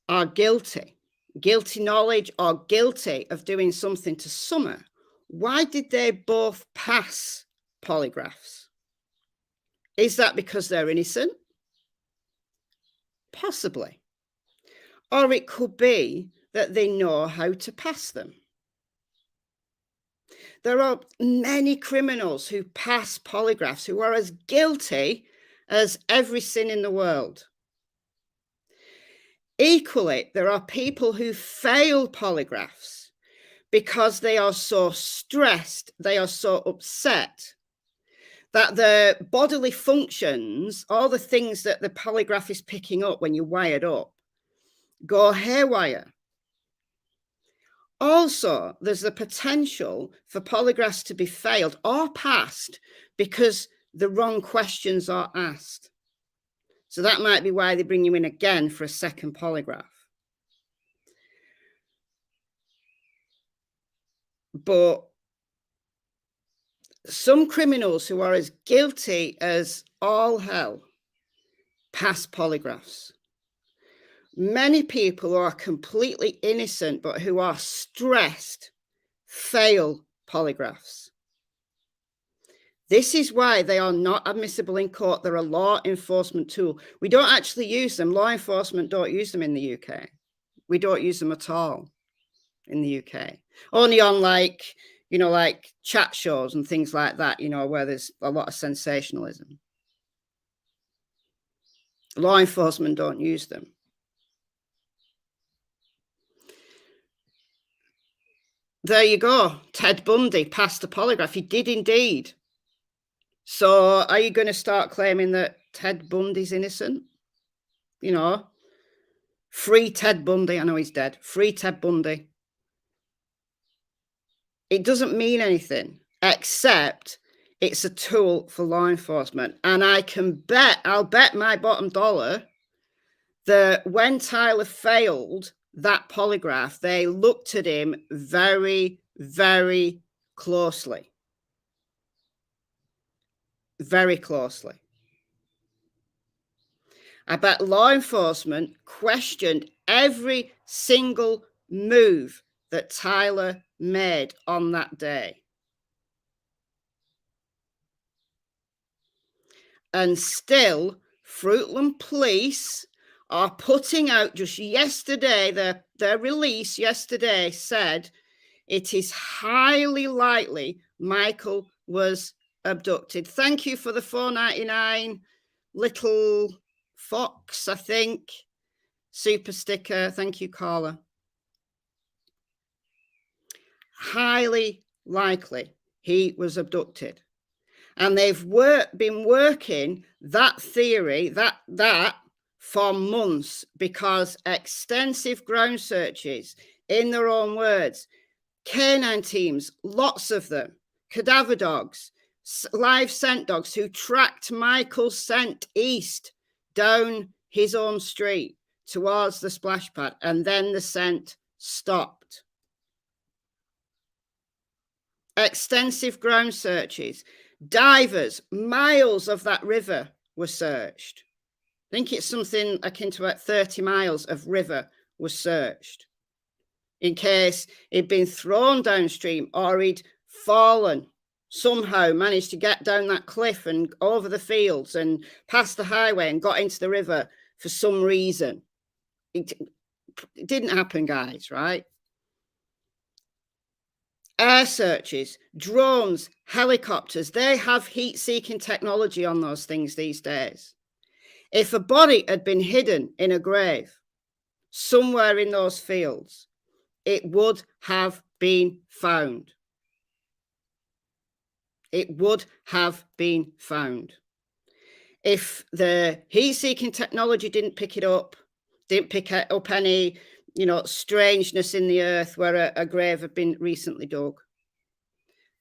are guilty knowledge or guilty of doing something to Summer, why did they both pass polygraphs? Is that because they're innocent? Possibly. Or it could be that they know how to pass them. There are many criminals who pass polygraphs who are as guilty as every sin in the world. Equally, there are people who fail polygraphs because they are so stressed, they are so upset that the bodily functions, all the things that the polygraph is picking up when you're wired up, go haywire. Also, there's the potential for polygraphs to be failed or passed because the wrong questions are asked. So that might be why they bring you in again for a second polygraph. But some criminals who are as guilty as all hell pass polygraphs. Many people who are completely innocent but who are stressed fail polygraphs. This is why they are not admissible in court. They're a law enforcement tool. We don't actually use them. Law enforcement don't use them in the UK. We don't use them at all in the UK. Only on like chat shows and things like that, where there's a lot of sensationalism. Law enforcement don't use them. There you go. Ted Bundy passed a polygraph. He did indeed. So are you going to start claiming that Ted Bundy's innocent? Free Ted Bundy. I know he's dead. Free Ted Bundy. It doesn't mean anything except it's a tool for law enforcement. And I'll bet my bottom dollar that when Tyler failed that polygraph, they looked at him very, very closely. Very closely. I bet law enforcement questioned every single move that Tyler made on that day. And still, Fruitland Police are putting out just yesterday, their release yesterday said it is highly likely Michael was abducted. Thank you for the $4.99 little fox, I think, super sticker. Thank you, Carla. Highly likely he was abducted. And they've been working that theory, that for months, because extensive ground searches, in their own words, canine teams, lots of them, cadaver dogs, live scent dogs who tracked Michael's scent east down his own street towards the splash pad, and then the scent stopped. Extensive ground searches. Divers, miles of that river were searched. I think it's something akin to about 30 miles of river was searched in case he'd been thrown downstream or he'd fallen, somehow managed to get down that cliff and over the fields and past the highway and got into the river for some reason. It didn't happen, guys, right? Air searches, drones, helicopters, they have heat-seeking technology on those things these days. If a body had been hidden in a grave somewhere in those fields, it would have been found. It would have been found. If the heat-seeking technology didn't pick it up, didn't pick up any strangeness in the earth where a grave had been recently dug,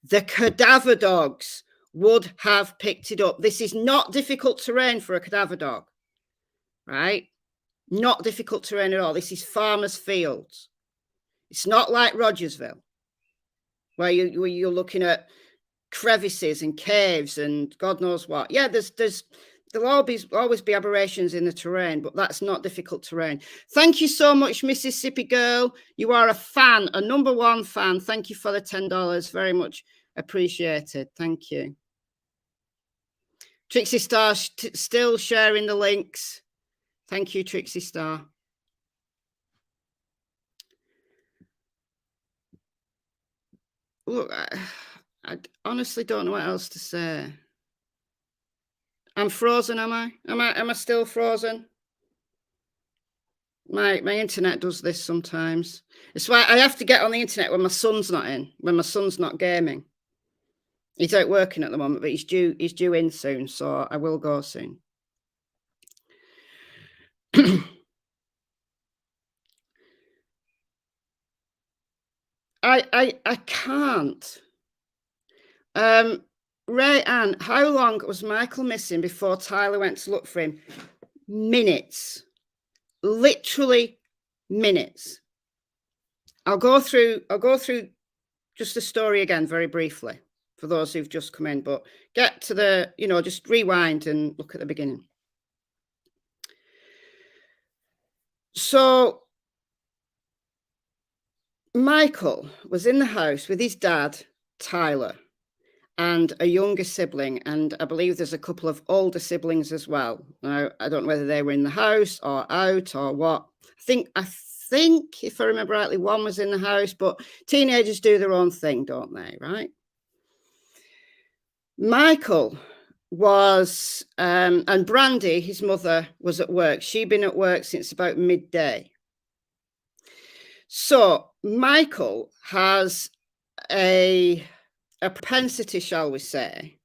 the cadaver dogs would have picked it up. This is not difficult terrain for a cadaver dog. right? Not difficult terrain at all. This is farmers' fields. It's not like Rogersville, where you're looking at crevices and caves and God knows what. Yeah, there'll always be aberrations in the terrain, but that's not difficult terrain. Thank you so much, Mississippi girl. You are a fan, a #1 fan. Thank you for the $10. Very much appreciated. Thank you. Trixie Star still sharing the links. Thank you, Trixie Star. Look, I honestly don't know what else to say. I'm frozen, am I? Am I still frozen? My internet does this sometimes. It's why I have to get on the internet when my son's not in, when my son's not gaming. He's out working at the moment, but he's due in soon, so I will go soon. I can't. Ray Ann, how long was Michael missing before Tyler went to look for him? Minutes. Literally minutes. I'll go through just the story again very briefly for those who've just come in, but get to the, just rewind and look at the beginning. So Michael was in the house with his dad, Tyler, and a younger sibling, and I believe there's a couple of older siblings as well. Now, I don't know whether they were in the house or out or what. I think, if I remember rightly, one was in the house, but teenagers do their own thing, don't they, right? Michael was, and Brandy, his mother, was at work. She'd been at work since about midday. So Michael has a propensity, shall we say.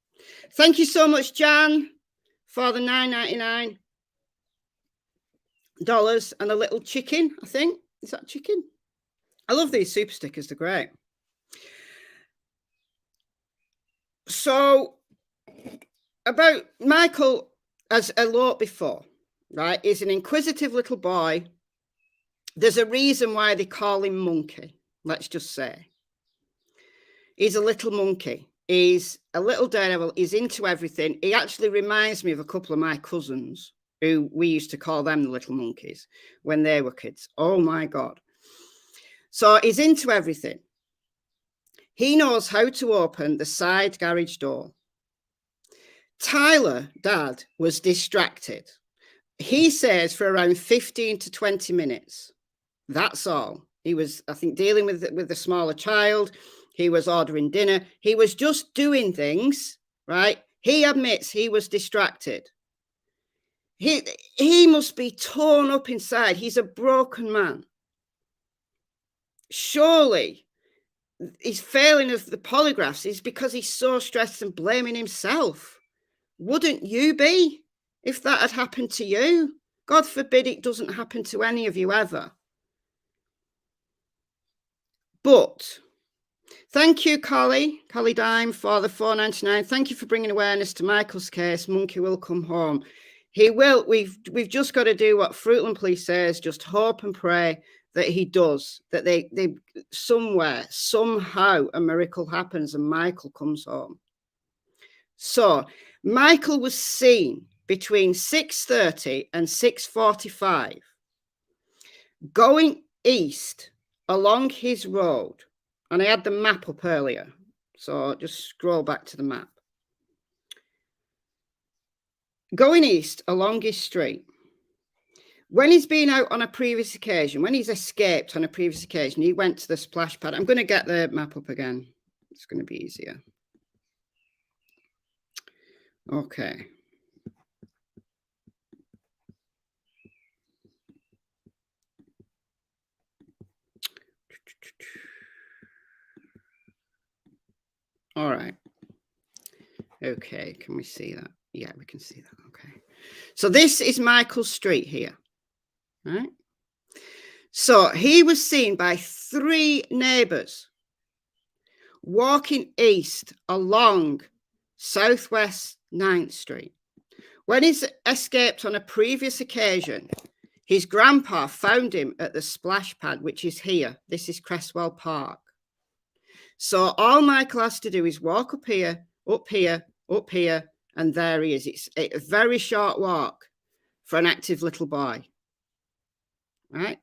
Thank you so much, Jan, for the $9.99 and a little chicken, I think. Is that chicken? I love these super stickers. They're great. So about Michael, as a lot before, right, is an inquisitive little boy. There's a reason why they call him Monkey, let's just say. He's a little monkey. He's a little daredevil. He's into everything. He actually reminds me of a couple of my cousins who we used to call them the little monkeys when they were kids. Oh, my God. So he's into everything. He knows how to open the side garage door. Tyler, Dad, was distracted. He says for around 15 to 20 minutes. That's all. He was, I think, dealing with the smaller child. He was ordering dinner. He was just doing things, right? He admits he was distracted. He must be torn up inside. He's a broken man. Surely his failing of the polygraphs is because he's so stressed and blaming himself. Wouldn't you be if that had happened to you? God forbid it doesn't happen to any of you ever. But thank you, Collie Dime, for the $4.99. Thank you for bringing awareness to Michael's case. Monkey will come home. He will. We've just got to do what Fruitland Police says. Just hope and pray that he does. That they somewhere, somehow, a miracle happens and Michael comes home. So Michael was seen between 6:30 and 6:45 going east along his road. And I had the map up earlier, so just scroll back to the map. Going east along his street. When he's been out on a previous occasion, when he's escaped on a previous occasion, he went to the splash pad. I'm going to get the map up again. It's going to be easier. Okay. All right. Okay, can we see that? Yeah, we can see that. Okay. So this is Michael's street here, right? So he was seen by 3 neighbors walking east along Southwest 9th Street. When he's escaped on a previous occasion, his grandpa found him at the splash pad, which is here. This is Cresswell Park. So all Michael has to do is walk up here, up here, up here, and there he is. It's a very short walk for an active little boy, right?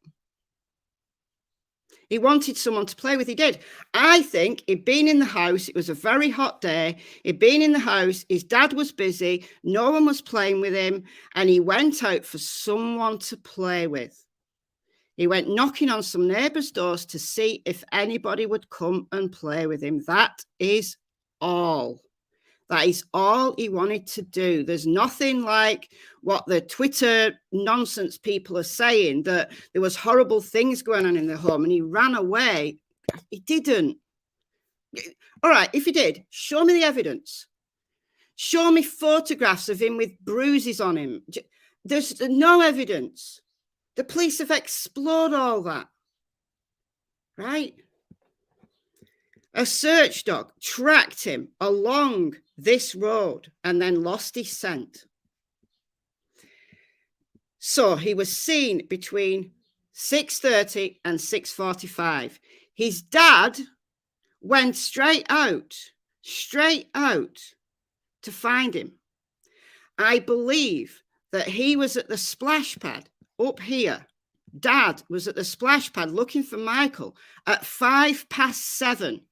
He wanted someone to play with. He did. I think he'd been in the house. It was a very hot day. He'd been in the house. His dad was busy. No one was playing with him. And he went out for someone to play with. He went knocking on some neighbours' doors to see if anybody would come and play with him. That is all. That is all he wanted to do. There's nothing like what the Twitter nonsense people are saying, that there was horrible things going on in the home and he ran away. He didn't. All right, if he did, show me the evidence. Show me photographs of him with bruises on him. There's no evidence. The police have explored all that, right? A search dog tracked him along this road and then lost his scent. So he was seen between 6:30 and 6:45. His dad went straight out to find him. I believe that he was at the splash pad up here. Dad was at the splash pad looking for Michael at 7:05.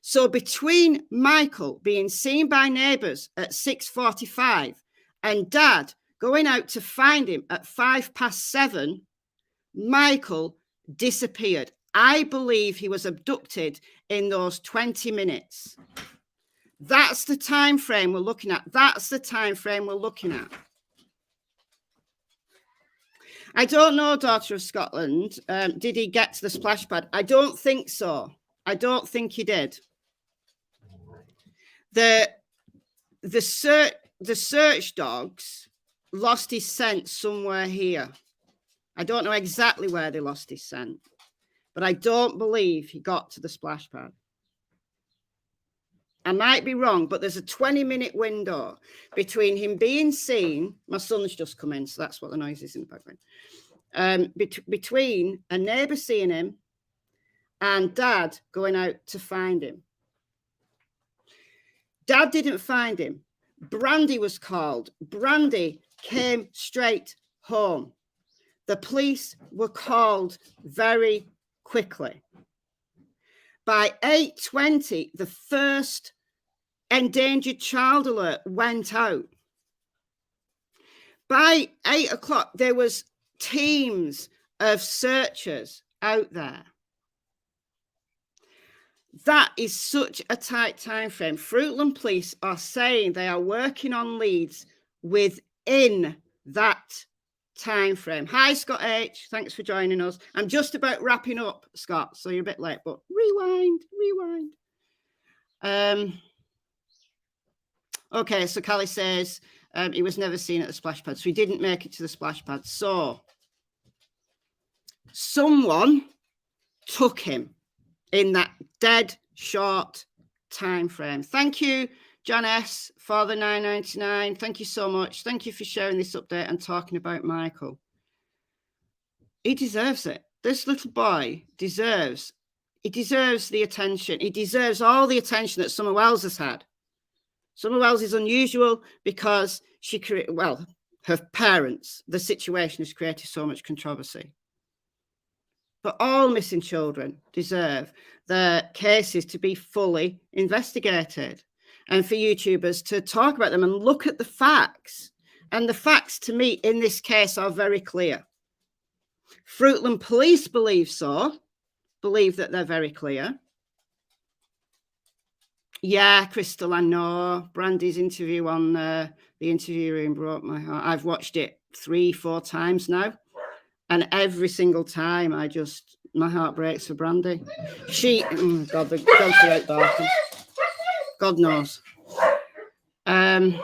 So between Michael being seen by neighbours at 6:45 and Dad going out to find him at 7:05, Michael disappeared. I believe he was abducted in those 20 minutes. That's the time frame we're looking at. That's the time frame we're looking at. I don't know, Daughter of Scotland. Did he get to the splash pad? I don't think so. I don't think he did. The search dogs lost his scent somewhere here. I don't know exactly where they lost his scent, but I don't believe he got to the splash pad. I might be wrong, but there's a 20-minute window between him being seen. My son's just come in, so that's what the noise is in the background. Between a neighbour seeing him and Dad going out to find him. Dad didn't find him. Brandy was called. Brandy came straight home. The police were called very quickly. By 8:20, the first endangered child alert went out. By 8 o'clock, there was teams of searchers out there. That is such a tight time frame. Fruitland Police are saying they are working on leads within that time frame. Hi, Scott H. Thanks for joining us. I'm just about wrapping up, Scott, so you're a bit late, but rewind. Okay, so Callie says he was never seen at the splash pad, so he didn't make it to the splash pad. So someone took him in that dead short time frame. Thank you, John S, for the $9.99. Thank you so much. Thank you for sharing this update and talking about Michael. He deserves it. This little boy deserves the attention. He deserves all the attention that Summer Wells has had. Summer Wells is unusual because her parents, the situation has created so much controversy. But all missing children deserve their cases to be fully investigated and for YouTubers to talk about them and look at the facts. And the facts, to me, in this case are very clear. Fruitland Police believe that they're very clear. Yeah, Crystal, I know. Brandy's interview on the interview room broke my heart. I've watched it 3-4 times now. And every single time, my heart breaks for Brandy. God, the dogs are out barking. God knows. I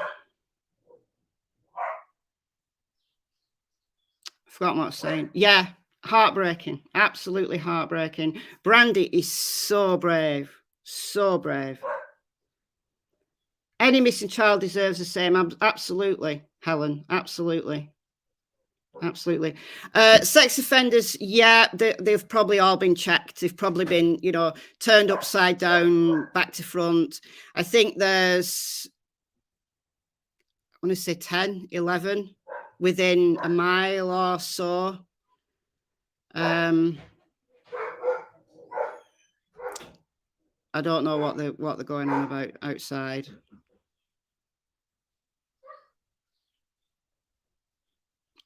forgot what I was saying. Yeah, heartbreaking. Absolutely heartbreaking. Brandy is so brave. So brave. Any missing child deserves the same. Absolutely, Helen. Absolutely. Absolutely. Sex offenders, yeah, they've probably all been checked. They've probably been, you know, turned upside down, back to front. I think there's, I want to say 10, 11 within a mile or so. I don't know what they're going on about outside.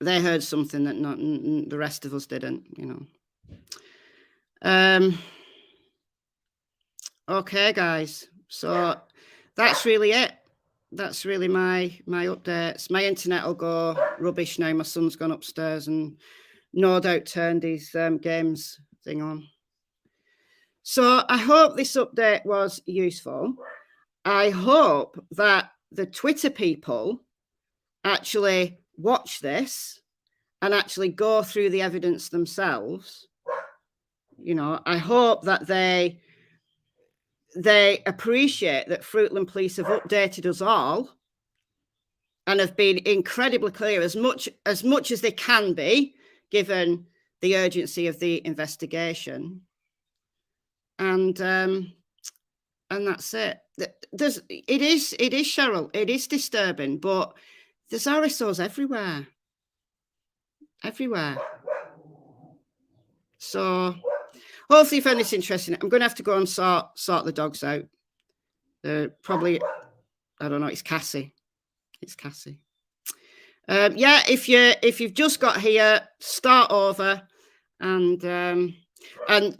They heard something that not the rest of us didn't, you know. Okay, guys. So that's really it. That's really my updates. My internet will go rubbish now. My son's gone upstairs and no doubt turned his games thing on. So I hope this update was useful. I hope that the Twitter people actually watch this and actually go through the evidence themselves. You know, I hope that they appreciate that Fruitland Police have updated us all and have been incredibly clear, as much as they can be, given the urgency of the investigation. And that's it. It is Cheryl. It is disturbing, but there's RSOs everywhere. So hopefully you found this interesting. I'm going to have to go and sort the dogs out. They're probably, I don't know. It's Cassie. Yeah, if you've just got here, start over, and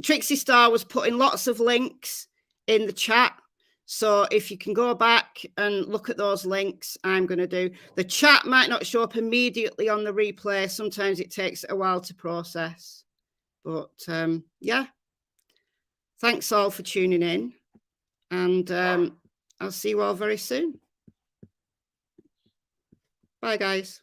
Trixie Star was putting lots of links in the chat. So if you can go back and look at those links, I'm going to do. The chat might not show up immediately on the replay. Sometimes it takes a while to process. But yeah, thanks all for tuning in. And I'll see you all very soon. Bye, guys.